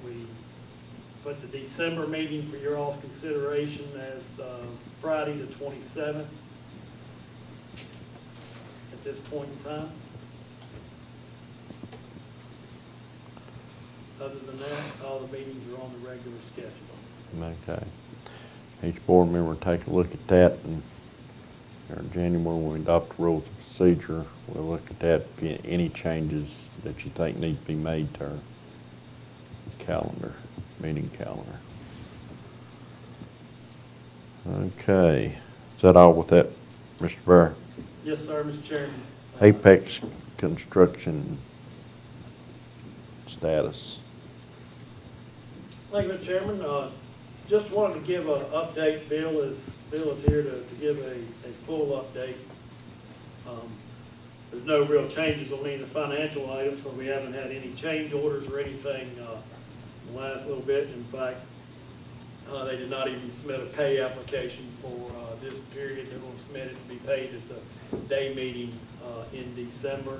we put the December meeting for your all's consideration as Friday the 27th at this point in time. Other than that, all the meetings are on the regular schedule. Okay. Each board member take a look at that, and in January when we adopt the rules of procedure, we'll look at that, any changes that you think need to be made to our calendar, meeting calendar. Okay. Is that all with that, Mr. Bear? Yes, sir, Mr. Chairman. Apex construction status. Thank you, Mr. Chairman. Just wanted to give an update. Bill is here to give a full update. There's no real changes on any of the financial items, but we haven't had any change orders or anything in the last little bit. In fact, they did not even submit a pay application for this period. They're going to submit it to be paid at the day meeting in December.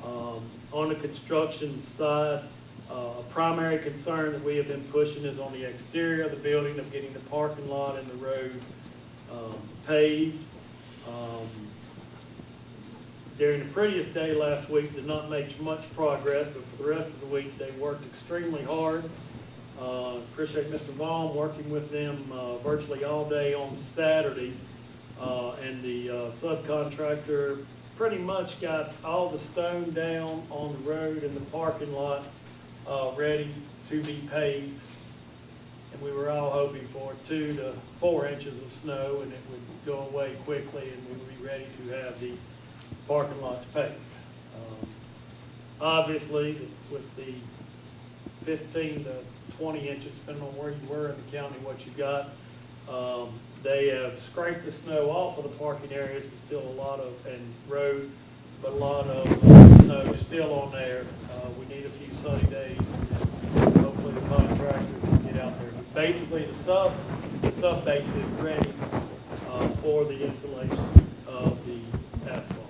On the construction side, a primary concern that we have been pushing is on the exterior of the building of getting the parking lot and the road paved. During the previous day last week, did not make much progress, but for the rest of the week, they worked extremely hard. Appreciate Mr. Vaughn working with them virtually all day on Saturday. And the subcontractor pretty much got all the stone down on the road and the parking lot ready to be paved. And we were all hoping for 2 to 4 inches of snow, and it would go away quickly, and we would be ready to have the parking lots paved. Obviously, with the 15 to 20 inches, depending on where you were in the county, what you got, they have scraped the snow off of the parking areas, but still a lot of, and road, but a lot of snow still on there. We need a few sunny days, and hopefully the contractor can get out there. But basically, the sub base is ready for the installation of the asphalt.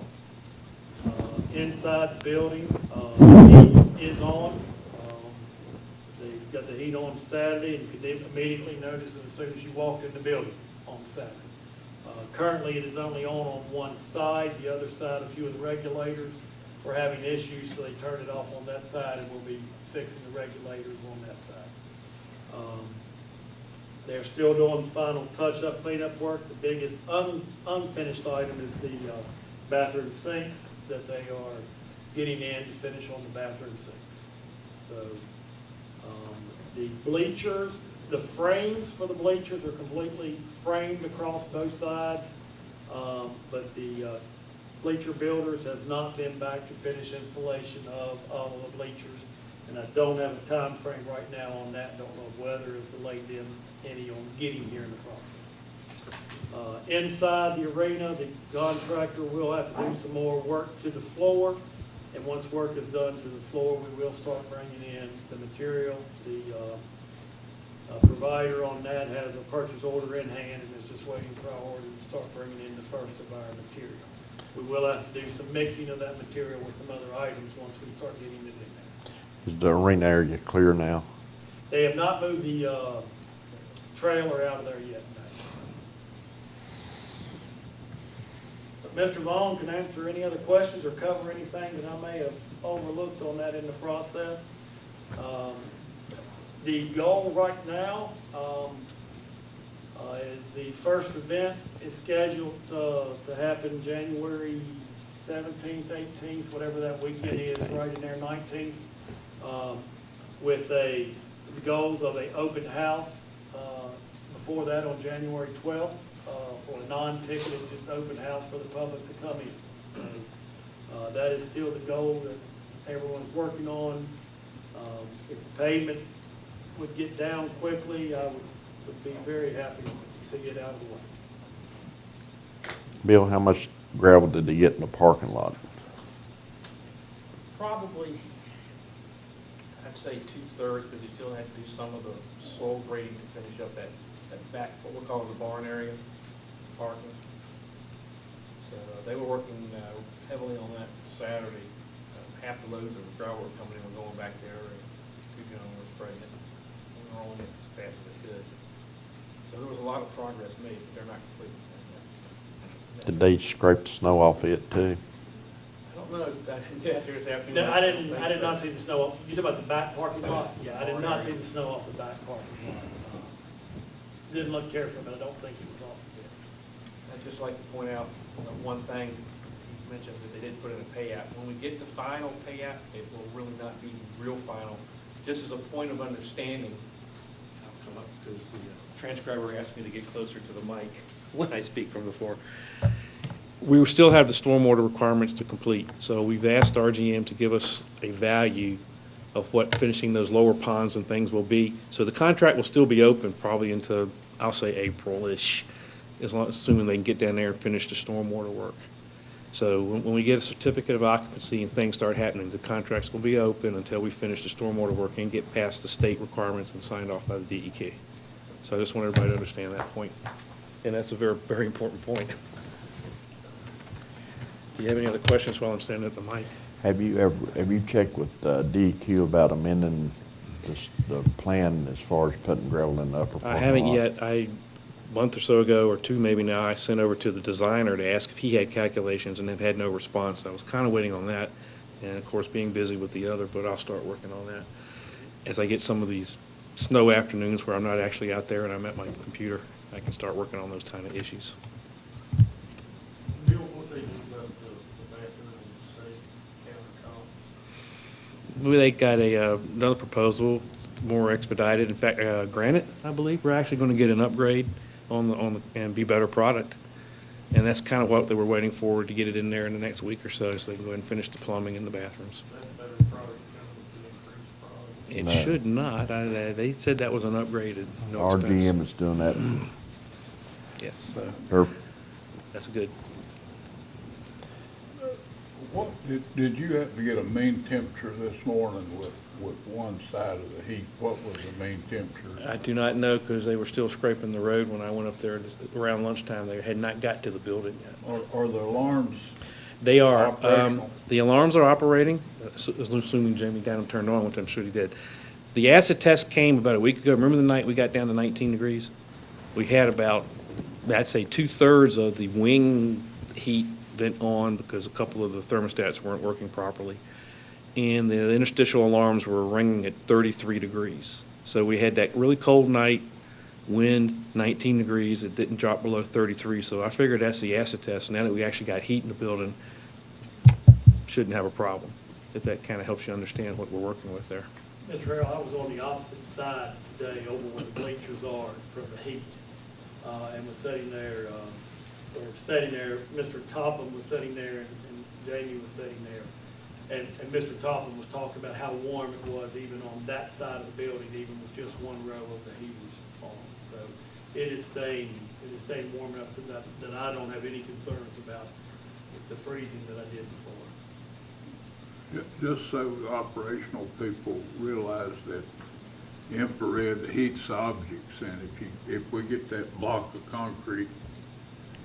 Inside the building, heat is on. They've got the heat on Saturday, and you could immediately notice it as soon as you walked in the building on Saturday. Currently, it is only on one side. The other side, a few of the regulators were having issues, so they turned it off on that side, and we'll be fixing the regulators on that side. They're still doing final touch-up, cleanup work. The biggest unfinished item is the bathroom sinks that they are getting in to finish on the bathroom sinks. So the bleachers, the frames for the bleachers are completely framed across both sides, but the bleacher builders have not been back to finish installation of all of the bleachers, and I don't have a time frame right now on that. Don't know if weather has delayed them any on getting here in the process. Inside the arena, the contractor will have to do some more work to the floor, and once work is done to the floor, we will start bringing in the material. The provider on that has a purchase order in hand and is just waiting for our order to start bringing in the first of our material. We will have to do some mixing of that material with some other items once we start getting it in there. Is the arena area clear now? They have not moved the trailer out of there yet, no. But Mr. Long can answer any other questions or cover anything that I may have overlooked on that in the process. The goal right now is the first event is scheduled to happen January 17th, 18th, whatever that weekend is, right in there, 19th, with the goals of a open house before that on January 12th for a non-ticketed, just open house for the public to come in. So that is still the goal that everyone's working on. If the pavement would get down quickly, I would be very happy to see it out of the way. Bill, how much gravel did they get in the parking lot? Probably, I'd say 2/3, because you still have to do some of the soil grading to finish up that back, what we're calling the barn area, parking. So they were working heavily on that Saturday. Half the loads of gravel were coming in and going back there, and 2 gentlemen were spraying it, and rolling it as fast as they could. So there was a lot of progress made, but they're not complete. Did they scrape the snow off it too? I don't know, I didn't get out there this afternoon. No, I did not see the snow. You talking about the back parking lot? Yeah, I did not see the snow off the back parking lot. Didn't look carefully, but I don't think it was off yet. I'd just like to point out one thing. You mentioned that they did put in a payout. When we get the final payout, it will really not be real final. Just as a point of understanding, I'll come up because the transcriber asked me to get closer to the mic when I speak from the floor. We will still have the stormwater requirements to complete. So we've asked RGM to give us a value of what finishing those lower ponds and things will be. So the contract will still be open probably into, I'll say April-ish, assuming they can get down there and finish the stormwater work. So when we get a certificate of occupancy and things start happening, the contracts will be open until we finish the stormwater work and get past the state requirements and signed off by the DEQ. So I just want everybody to understand that point. And that's a very, very important point. Do you have any other questions while I'm standing at the mic? Have you checked with DEQ about amending the plan as far as putting gravel in the upper parking lot? I haven't yet. A month or so ago, or 2 maybe now, I sent over to the designer to ask if he had calculations and have had no response. I was kind of waiting on that, and of course, being busy with the other, but I'll start working on that. As I get some of these snow afternoons where I'm not actually out there and I'm at my computer, I can start working on those kind of issues. Bill, what they do about the bathroom and the countertop? They got another proposal, more expedited. In fact, Granite, I believe, we're actually going to get an upgrade and be better product. And that's kind of what they were waiting for, to get it in there in the next week or so they can go ahead and finish the plumbing in the bathrooms. It No. should not. They said that was an upgraded. No expense. RGM is doing that. Yes, so Or that's good. What, did you have to get a mean temperature this morning with one side of the heat? What was the mean temperature? I do not know, because they were still scraping the road when I went up there around lunchtime. They had not got to the building yet. Are the alarms They are. operational? The alarms are operating, assuming Jamie got them turned on, which I'm sure he did. The acid test came about a week ago. Remember the night we got down to 19 degrees? We had about, I'd say, 2/3 of the wing heat vent on because a couple of the thermostats weren't working properly. And the interstitial alarms were ringing at 33 degrees. So we had that really cold night, wind, 19 degrees. It didn't drop below 33, so I figured that's the acid test. Now that we actually got heat in the building, shouldn't have a problem, if that kind of helps you understand what we're working with there. Mr. Harrell, I was on the opposite side today over where the bleachers are from the heat, and was sitting there, Mr. Topham was sitting there, and Jamie was sitting there. And Mr. Topham was talking about how warm it was even on that side of the building, even with just one row of the heaters on. So it is staying warm enough that I don't have any concerns about the freezing that I did before. Just so the operational people realize that infrared heats objects, and if we get that block of concrete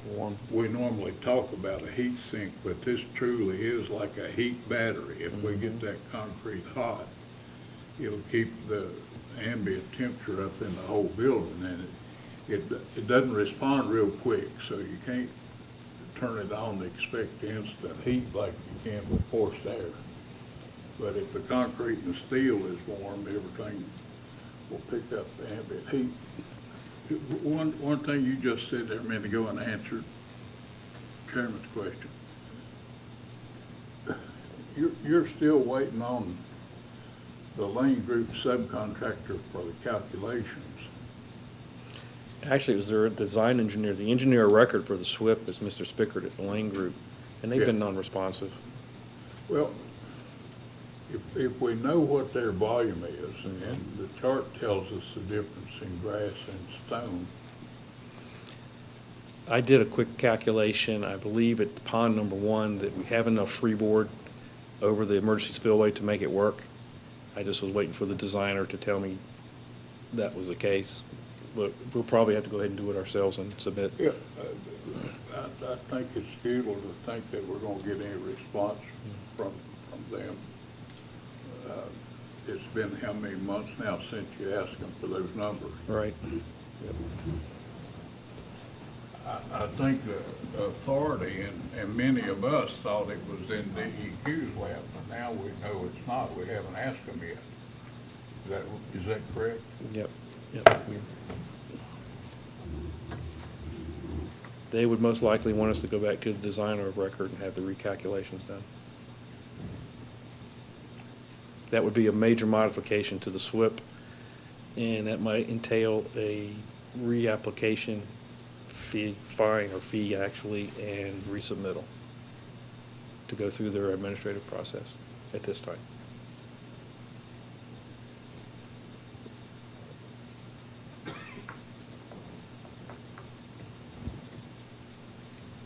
warm. We normally talk about a heat sink, but this truly is like a heat battery. If we get that concrete hot, it'll keep the ambient temperature up in the whole building, and it doesn't respond real quick, so you can't turn it on and expect instant heat like you can with forced air. But if the concrete and steel is warm, everything will pick up the ambient heat. One thing you just said there a minute ago and answered Chairman's question. You're still waiting on the Lane Group subcontractor for the calculations. Actually, it was their design engineer. The engineer of record for the SWIP is Mr. Spickard at the Lane Group, and they've been non-responsive. Well, if we know what their volume is, and the chart tells us the difference in grass and stone. I did a quick calculation, I believe at pond number 1, that we have enough freeboard over the emergency spillway to make it work. I just was waiting for the designer to tell me that was the case. But we'll probably have to go ahead and do it ourselves and submit. Yeah, I think it's futile to think that we're gonna get any response from them. It's been how many months now since you asked them for those numbers? Right. I think the authority and many of us thought it was in DEQ's lap, but now we know it's not. We haven't asked them yet. Is that correct? Yep. They would most likely want us to go back to the designer of record and have the recalculations done. That would be a major modification to the SWIP, and that might entail a reapplication fee actually, and resubmittal to go through their administrative process at this time.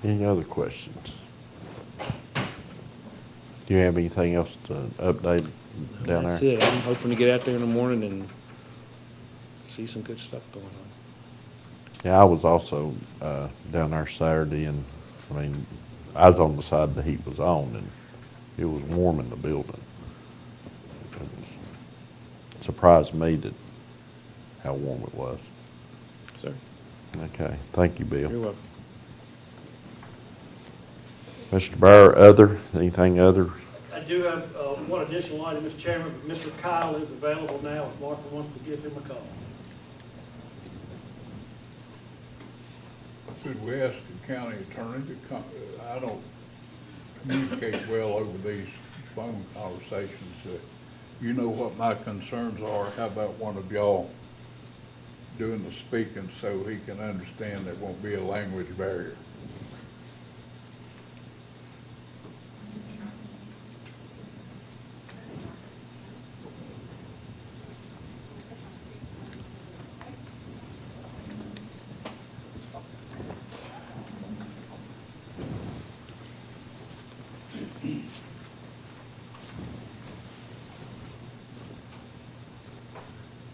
Any other questions? Do you have anything else to update down there? That's it. I'm hoping to get out there in the morning and see some good stuff going on. Yeah, I was also down there Saturday, and, I mean, I was on the side the heat was on, and it was warm in the building. It surprised me that how warm it was. Sir. Okay, thank you, Bill. You're welcome. Mr. Bauer, anything other? I do have one additional item, Mr. Chairman. Mr. Kyle is available now if Martha wants to give him a call. Should we ask the county attorney to come? I don't communicate well over these phone conversations. You know what my concerns are. How about one of y'all doing the speaking so he can understand there won't be a language barrier?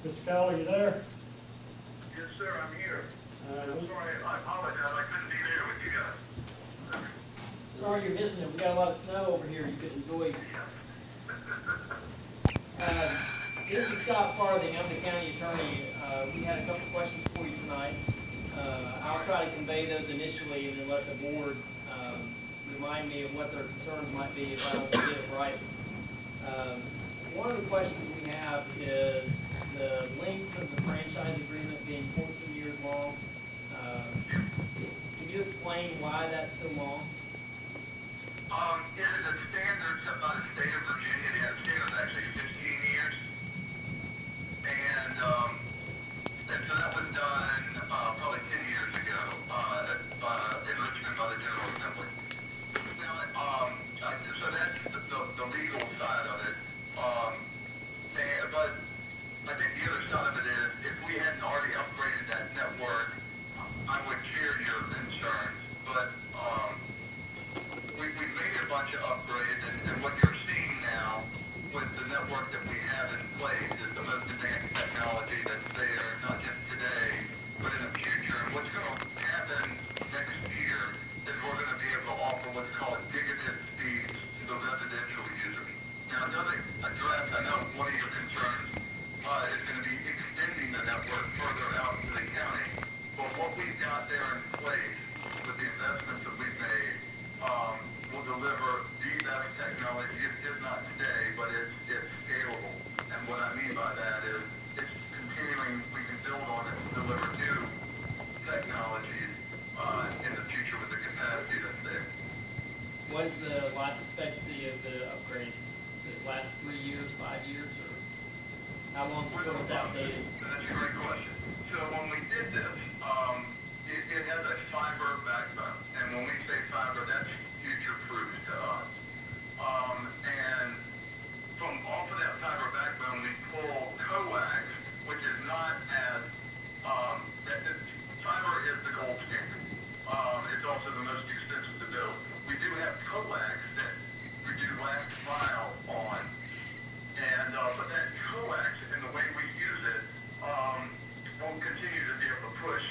Mr. Kyle, are you there? Yes, sir, I'm here. I'm sorry, I apologize, I couldn't be there with you guys. Sorry you're missing it. We got a lot of snow over here you could enjoy. This is Scott Farthing. I'm the county attorney. We had a couple questions for you tonight. I'll try to convey those initially and then let the board remind me of what their concerns might be if I don't get it right. One of the questions we have is the length of the franchise agreement being 14 years long. Can you explain why that's so long? It is a standard set by the state of Virginia. The standard is actually 15 years. And so that was done probably 10 years ago in Richmond by the General Assembly. Now, so that's the legal side of it. But I think the other side of it is if we hadn't already upgraded that network, I would share your concerns. But we've made a bunch of upgrades, and what you're seeing now with the network that we have in place is the most advanced technology that's there, not just today, but in the future. And what's going to happen next year How long before it's outdated? That's a great question. So when we did this, it has a fiber backbone, and when we say fiber, that's future-proof to us. And from off of that fiber backbone, we pull coax, which is not as, fiber is the gold standard. It's also the most expensive to build. We do have coax that we do last mile on, and, but that coax and the way we use it, will continue to be able to push,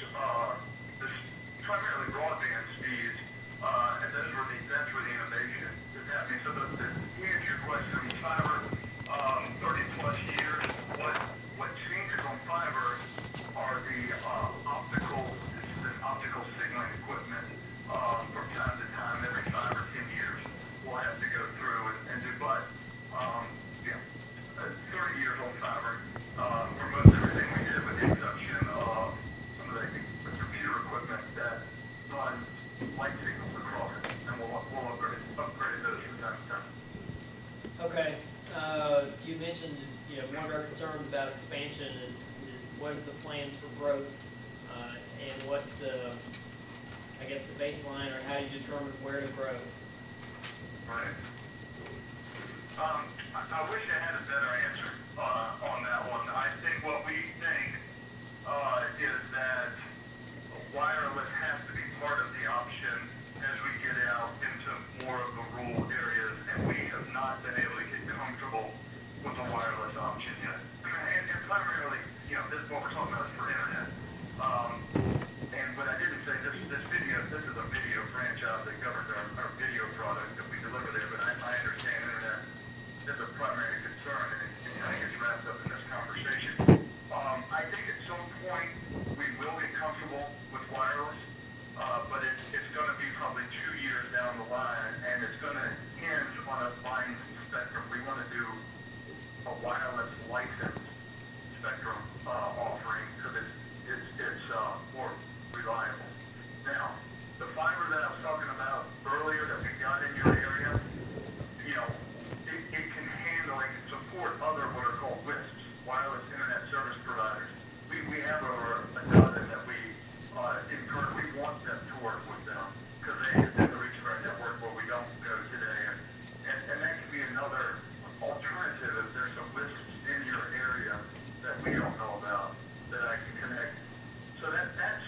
this primarily broadband speeds, and that's where the innovation is happening. So to answer your question, fiber, 30 plus years, what changes on fiber are the, optical signaling equipment, from time to time, every 5 or 10 years, we'll have to go through and do, but, 30 years on fiber, for most everything we did, with the exception of some of the computer equipment that runs light signals across it, and we'll upgrade those from time to time. Okay, you mentioned, one of our concerns about expansion is what are the plans for growth? And what's the, I guess, the baseline, or how do you determine where to grow? Right. I wish I had a better answer on that one. I think what we think is that wireless has to be part of the option as we get out into more of the rural areas, and we have not been able to get comfortable with the wireless option yet. And primarily, this what we're talking about is for internet. But I didn't say this is a video franchise that governs our video product that we deliver there, but I understand internet is a primary concern, and it kind of gets wrapped up in this conversation. I think at some point we will get comfortable with wireless, but it's going to be probably 2 years down the line, and it's going to hinge on us buying some spectrum. We want to do a wireless license spectrum offering because it's more reliable. Now, the fiber that I was talking about earlier that we got in your area, it can handle, it can support other what are called WISPs, wireless internet service providers. We have over a dozen that we want them to work with them because they extend the reach of our network where we don't go today. And that can be another alternative if there's some WISPs in your area that we don't know about that I can connect. So that's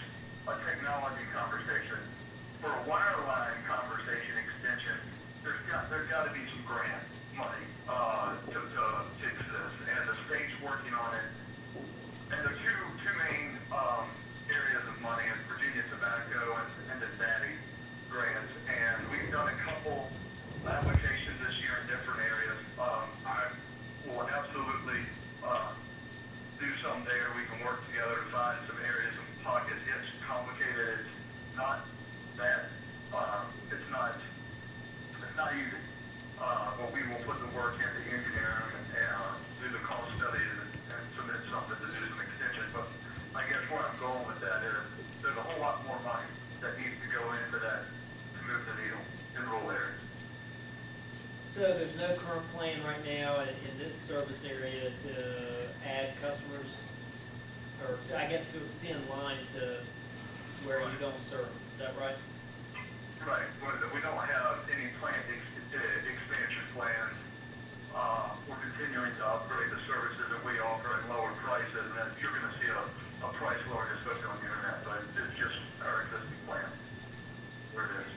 a technology conversation. For a wireline conversation extension, there's got to be some grant money to exist, and the state's working on it. And the two main areas of money is Virginia Tobacco and the DADDY grants, and we've done a couple applications this year in different areas. I will absolutely do some there. We can work together to find some areas and pockets. It's complicated. It's not that. It's not easy. But we will put the work into engineering and do the cost studies and submit something to do some extension. But I guess where I'm going with that is there's a whole lot more money that needs to go into that to move the needle in rural areas. So there's no current plan right now in this service area to add customers, or I guess to extend lines to where you don't serve. Is that right? Right. We don't have any planned expansion plans. We're continuing to upgrade the services that we offer at lower prices, and then you're going to see a price lowering, especially on the internet, but it's just our existing plan where it is.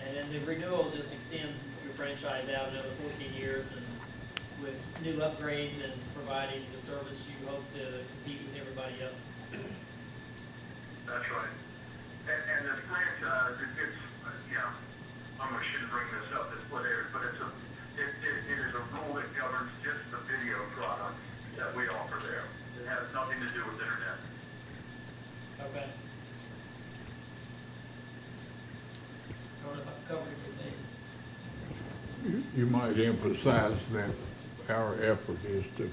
And then the renewal just extends your franchise out another 14 years, and with new upgrades and providing the service you hope to compete with everybody else. That's right. And this franchise, it's I shouldn't bring this up, this split areas, but it is a rule that governs just the video product that we offer there. It has nothing to do with internet. Okay. I don't know if I've covered everything. You might emphasize that our effort is to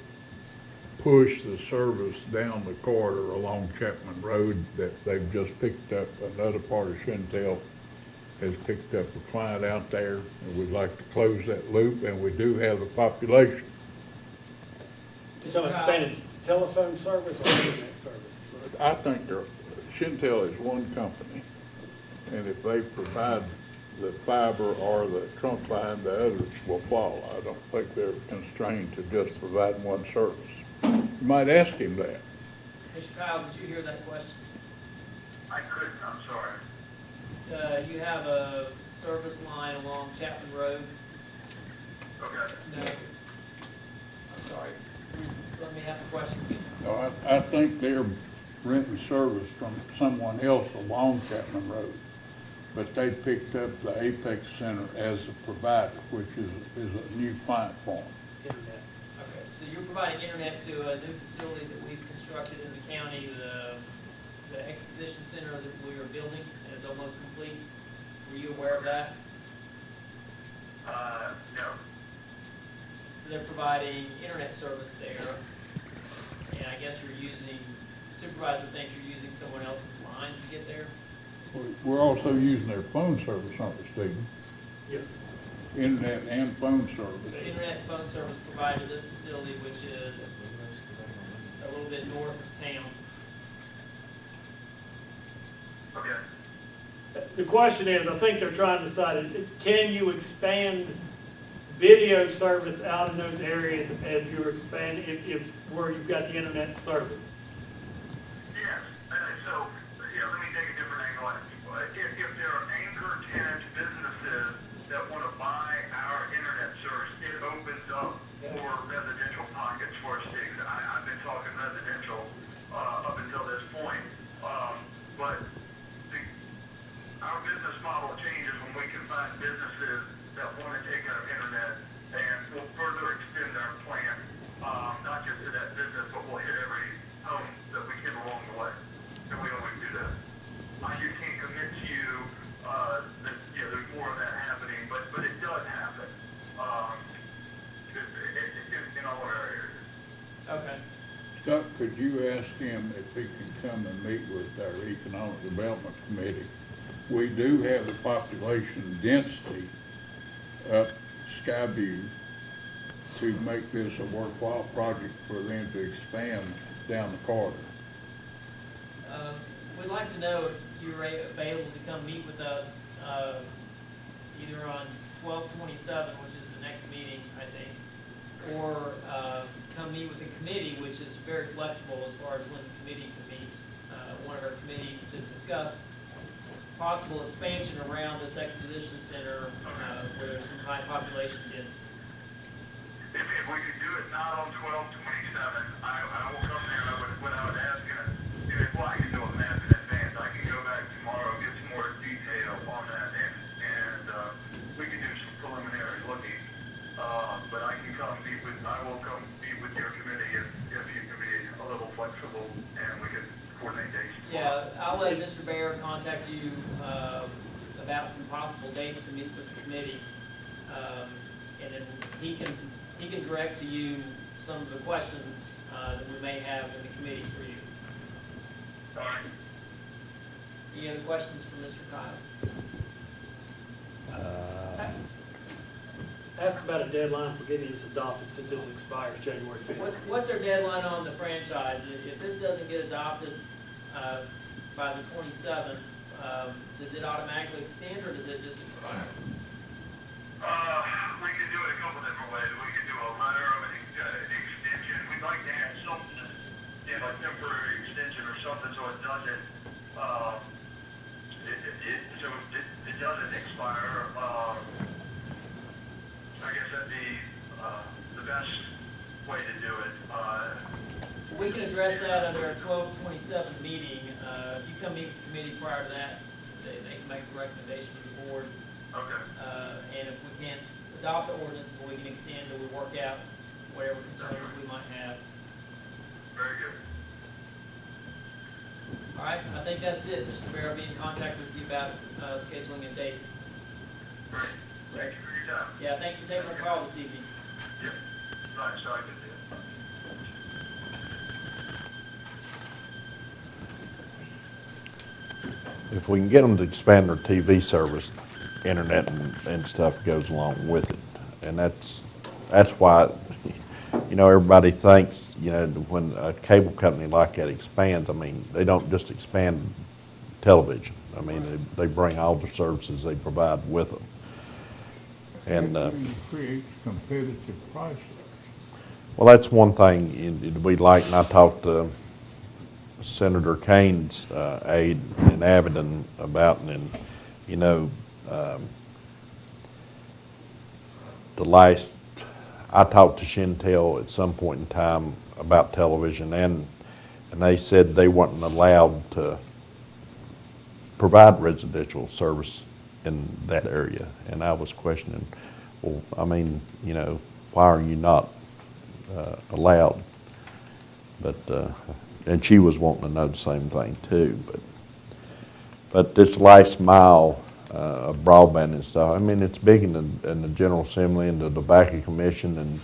push the service down the corridor along Chapman Road that they've just picked up. Another part of Chantel has picked up a client out there, and we'd like to close that loop, and we do have the population You talking about expanded telephone service or internet service? I think Shintel is one company, and if they provide the fiber or the trunk line, the others will follow. I don't think they're constrained to just providing one service. You might ask him that. Mr. Kyle, did you hear that question? I couldn't, I'm sorry. You have a service line along Chapman Road? Okay. No. I'm sorry. Let me have the question again. No, I think they're renting service from someone else along Chapman Road, but they picked up the Apex Center as a provider, which is a new client for them. Internet. Okay, so you're providing internet to a new facility that we've constructed in the county, the exposition center that we are building, and is almost complete. Were you aware of that? No. So they're providing internet service there, and I guess you're using, supervisor thinks you're using someone else's line to get there? We're also using their phone service, aren't we, Stephen? Yes. Internet and phone So service. internet and phone service provided to this facility, which is a little bit north of town. Okay. The question is, I think they're trying to decide, can you expand video service out in those areas as you're expanding, if where you've got the internet service? Yes, so, let me take a different angle on it. If there are anchor tenant businesses that want to buy our internet service, it opens up more residential pockets for us. I've been talking residential up until this point, but our business model changes when we can find businesses that want to take our internet and will further extend our plan, not just to that business, but we'll hit every home that we can along the way. And we always do that. I just can't commit to you that there's more of that happening, but it does happen in all our areas. Okay. Scott, could you ask him if he can come and meet with our Economic Development Committee? We do have the population density up Skyview to make this a worthwhile project for them to expand down the corridor. We'd like to know if you're available to come meet with us, either on 12/27, which is the next meeting, I think, or come meet with the committee, which is very flexible as far as when the committee can meet, one of our committees to discuss possible expansion around this exposition center where there's some high population density. If we could do it not on 12/27, I will come there. What I would ask you, well, I can do a map in advance. I can go back tomorrow, get some more detail on that, and we can do some preliminary looking. But I will come meet with your committee if you can be a little flexible and we can coordinate dates. Yeah, I'll let Mr. Bear contact you about some possible dates to meet with the committee. And then he can direct to you some of the questions that we may have in the committee for you. All right. Any other questions for Mr. Kyle? Ask about a deadline for getting this adopted since this expires January 5th. What's our deadline on the franchise? If this doesn't get adopted by the 27th, does it automatically extend or does it just expire? We could do it a couple different ways. We could do a letter of an extension. We'd like to add something, a temporary extension or something so it doesn't, it doesn't expire. I guess that'd be the best way to do it. We can address that under our 12/27 meeting. If you come meet with the committee prior to that, they can make a recommendation to the board. Okay. And if we can't adopt the ordinance, we can extend or we work out whatever concerns we might have. Very good. All right, I think that's it. Mr. Bear will be in contact with you about scheduling a date. Great. Thank you for your time. Yeah, thanks for taking our call this evening. Yep. Right, so I did that. If we can get them to expand their TV service, internet and stuff goes along with it. And that's why, everybody thinks you know, when a cable company like that expands, I mean, they don't just expand television. I mean, they bring all the services they provide with them. And, It creates competitive prices. well, that's one thing we like, and I talked to Senator Kane's aide in Abingdon about, and you know, I talked to Chantel at some point in time about television, and they said they weren't allowed to provide residential service in that area. And I was questioning, well, I mean, you know, why are you not allowed? But, and she was wanting to know the same thing too. But this last mile of broadband and stuff, I mean, it's big in the General Assembly and the Tobacco Commission,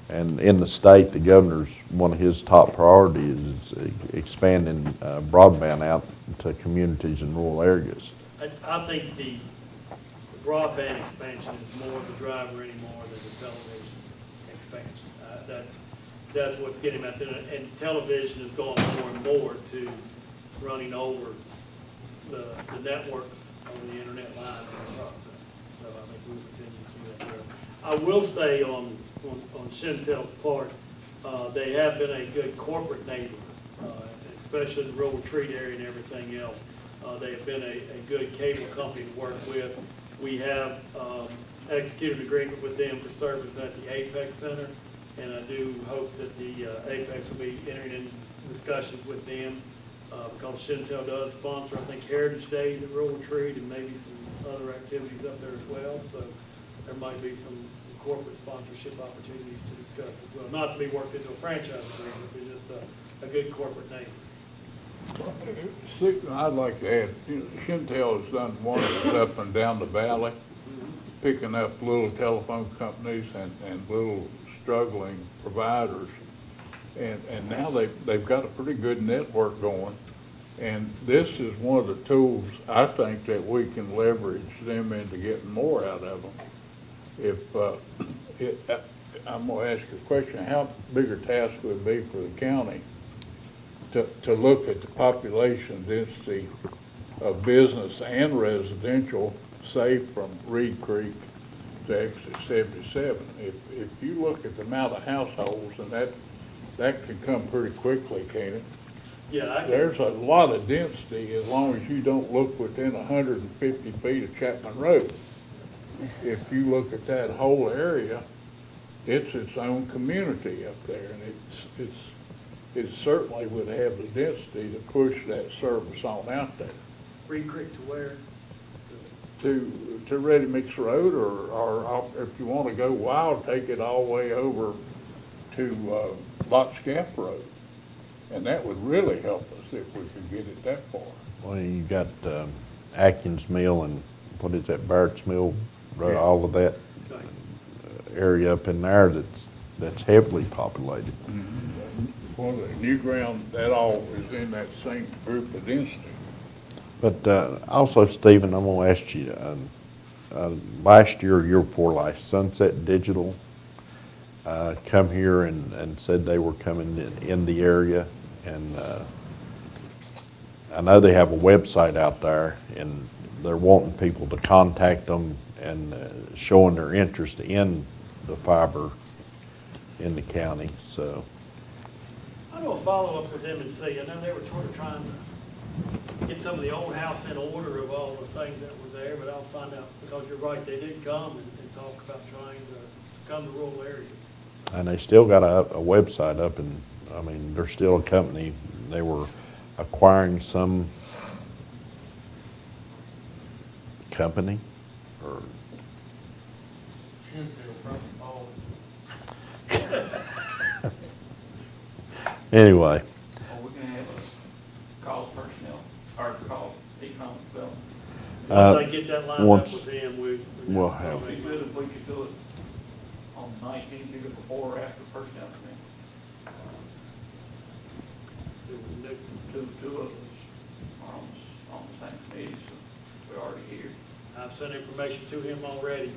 and in the state, the governor's, one of his top priorities is expanding broadband out to communities in rural areas. I think the broadband expansion is more the driver anymore than the television expansion. That's what's getting at there. And television is going more and more to running over the networks on the internet lines in the process. So I think we'll continue to see that there. I will stay on Chantel's part. They have been a good corporate neighbor, especially the rural retreat area and everything else. They have been a good cable company to work with. We have executed an agreement with them for service at the Apex Center, and I do hope that the Apex will be entering into discussions with them because Chantel does sponsor, I think, Heritage Days at Rural Retreat and maybe some other activities up there as well. So there might be some corporate sponsorship opportunities to discuss as well. Not to be worked into a franchise agreement, but just a good corporate name. I'd like to add, you know, Chantel has done wonders up and down the valley, picking up little telephone companies and little struggling providers. And now they've got a pretty good network going. And this is one of the tools, I think, that we can leverage them into getting more out of them. I'm going to ask you a question. How big a task would it be for the county to look at the population density of business and residential, say from Reed Creek to exit 77? If you look at the amount of households, and that could come pretty quickly, can't it? Yeah, There's a lot of density as long as you don't look within 150 feet of Chapman Road. If you look at that whole area, it's its own community up there, and it certainly would have the density to push that service on out there. Reed Creek to where? To Ready Mix Road, or if you want to go wild, take it all the way over to Lots Gap Road. And that would really help us if we could get it that far. Well, you got Atkins Mill and what is that, Barrett's Mill Road, all of that area up in there that's heavily populated. Well, the new ground, that all is in that same group of density. But also, Stephen, I'm going to ask you, last year, year before last, Sunset Digital come here and said they were coming in the area. And I know they have a website out there, and they're wanting people to contact them and showing their interest in the fiber in the county. So I'm going to follow up with them and see. I know they were sort of trying to get some of the old house in order of all the things that were there, but I'll find out, because you're right, they did come and talk about trying to come to rural areas. And they still got a website up, and I mean, they're still a company. They were acquiring some company, or anyway. Or we can have a call personnel, or call economic development. Once I get that lined up once with them, we'll have. It'd be good if we could do it on the 19th, either before or after personnel come in. Two of us are on the same committee, so we're already here. I've sent information to him already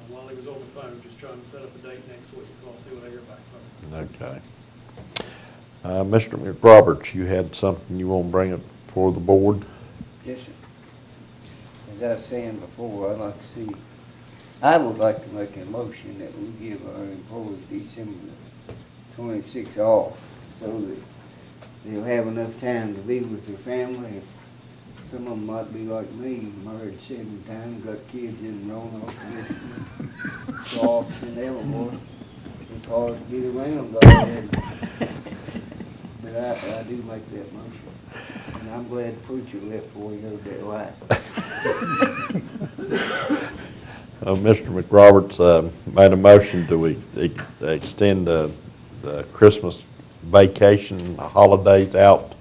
while he was on the phone, just trying to set up a date next week, so I'll see what I hear back from him. Okay. Mr. McRoberts, you had something you want to bring up before the board? Yes, sir. As I was saying before, I would like to make a motion that we give our employees December 26th off so that they'll have enough time to be with their family. Some of them might be like me, married 7 times, got kids in Roanoke, Charleston, Evermore. It's hard to get around all that. But I do make that motion. And I'm glad the preacher left before he heard that lie. Mr. McRoberts made a motion to extend the Christmas vacation holidays out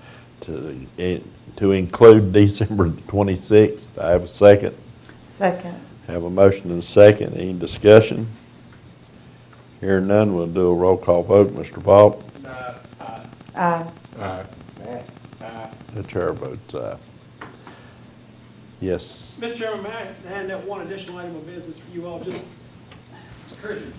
to include December 26th. I have a second. Second. Have a motion and a second. Any discussion? Hearing none, we'll do a roll call vote. Mr. Vaught? Aye. Aye. The chair votes aye. Yes. Mr. Chairman, may I hand out one additional item of business for you all, just Christmas?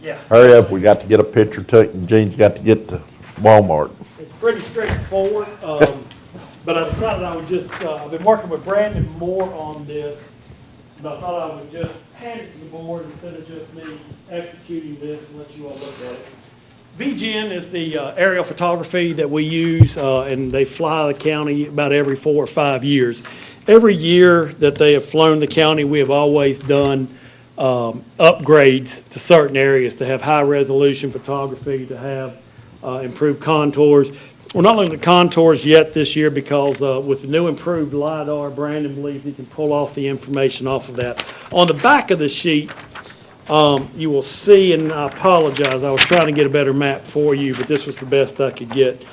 Yeah. Hurry up, we got to get a picture taken. Gene's got to get to Walmart. It's pretty straightforward, but I decided I would just, I've been working with Brandon Moore on this, but I thought I would just hand it to the board instead of just me executing this and let you all look at it. VGN is the aerial photography that we use, and they fly the county about every 4 or 5 years. Every year that they have flown the county, we have always done upgrades to certain areas to have high-resolution photography, to have improved contours. We're not looking at contours yet this year because with the new improved LiDAR, Brandon believes he can pull off the information off of that. On the back of the sheet, you will see, and I apologize, I was trying to get a better map for you, but this was the best I could get.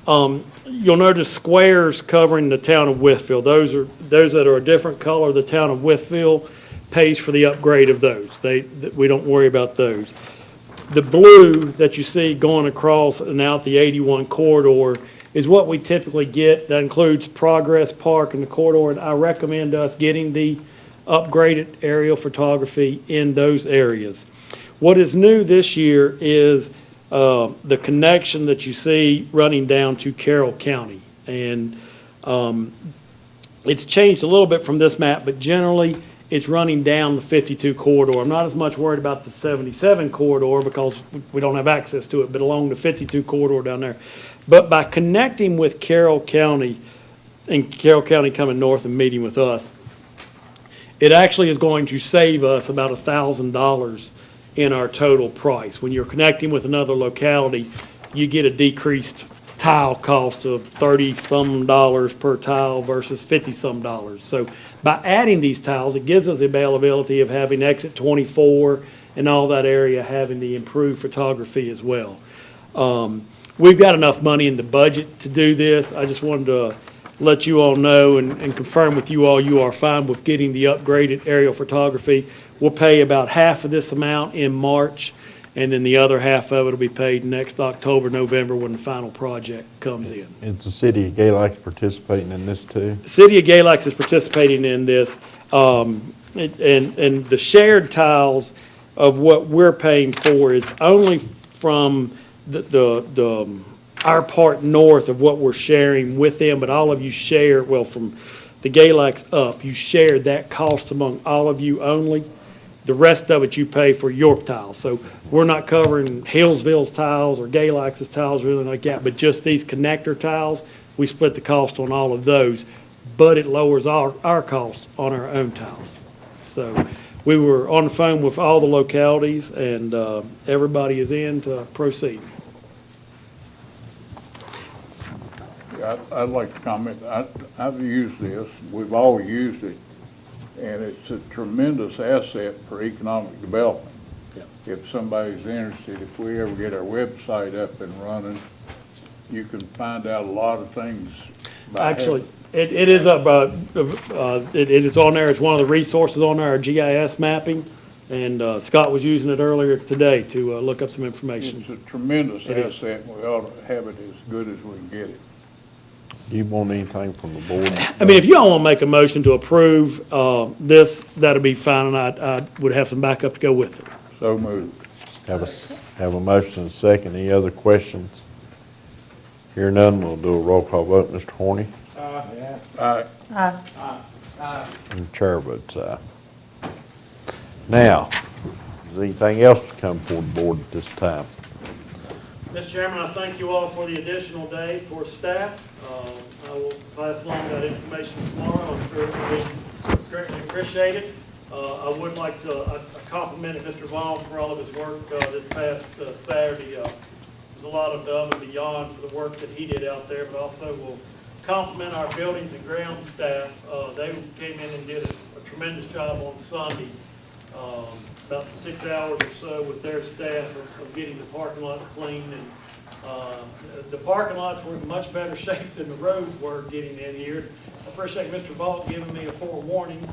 You'll notice squares covering the town of Wytheville. Those that are a different color. The town of Wytheville pays for the upgrade of those. We don't worry about those. The blue that you see going across and out the 81 corridor is what we typically get. That includes Progress Park and the corridor, and I recommend us getting the upgraded aerial photography in those areas. What is new this year is the connection that you see running down to Carroll County. And it's changed a little bit from this map, but generally it's running down the 52 corridor. I'm not as much worried about the 77 corridor because we don't have access to it, but along the 52 corridor down there. But by connecting with Carroll County, and Carroll County coming north and meeting with us, it actually is going to save us about $1,000 in our total price. When you're connecting with another locality, you get a decreased tile cost of $30-some per tile versus $50-some. So by adding these tiles, it gives us the availability of having exit 24 and all that area having the improved photography as well. We've got enough money in the budget to do this. I just wanted to let you all know and confirm with you all you are fine with getting the upgraded aerial photography. We'll pay about half of this amount in March, and then the other half of it will be paid next October, November when the final project comes in. Is the city of Galax participating in this too? The city of Galax is participating in this, and the shared tiles of what we're paying for is only from our part north of what we're sharing with them, but all of you share, well, from the Galax up, you share that cost among all of you only. The rest of it you pay for York tiles. So we're not covering Hillsville's tiles or Galax's tiles or anything like that, but just these connector tiles, we split the cost on all of those, but it lowers our cost on our own tiles. So we were on the phone with all the localities, and everybody is in to proceed. I'd like to comment. I've used this. We've all used it, and it's a tremendous asset for economic development. Yep. If somebody's interested, if we ever get our website up and running, you can find out a lot of things. Actually, it is it is on there. It's one of the resources on our GIS mapping, and Scott was using it earlier today to look up some information. It's a tremendous asset, and we ought to have it as good as we can get it. Do you want anything from the board? I mean, if you all want to make a motion to approve this, that'll be fine, and I would have some backup to go with it. So moved. Have a motion and a second. Any other questions? Hearing none, we'll do a roll call vote. Mr. Horny? Aye. And the chair votes aye. Now, is there anything else to come before the board at this time? Mr. Chairman, I thank you all for the additional day for staff. I will pass along that information tomorrow. I'm sure it will be greatly appreciated. I would like to compliment Mr. Vaughn for all of his work this past Saturday. There's a lot above and beyond for the work that he did out there, but also will compliment our buildings and grounds staff. They came in and did a tremendous job on Sunday. About 6 hours or so with their staff of getting the parking lots clean. And the parking lots were in much better shape than the roads were getting in here. I appreciate Mr. Vaught giving me a forewarning.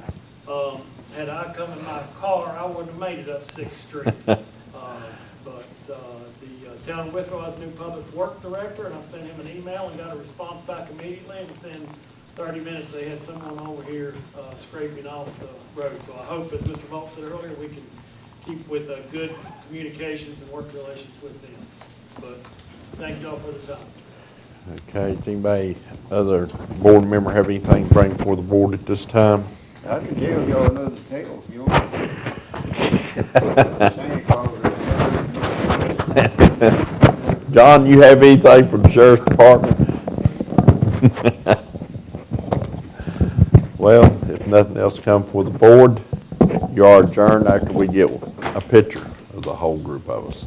Had I come in my car, I wouldn't have made it up 6th Street. But the town of Wythe has a new public work director, and I sent him an email and got a response back immediately. And within 30 minutes, they had someone over here scraping off the road. So I hope, as Mr. Vaught said earlier, we can keep with good communications and work relations with them. But thank you all for the time. Okay, does anybody, other board member have anything to bring before the board at this time? I can tell y'all another tale if you want. Santa Claus is John, you have anything from the sheriff's department? Well, if nothing else comes for the board, you are adjourned after we get a picture of the whole group of us.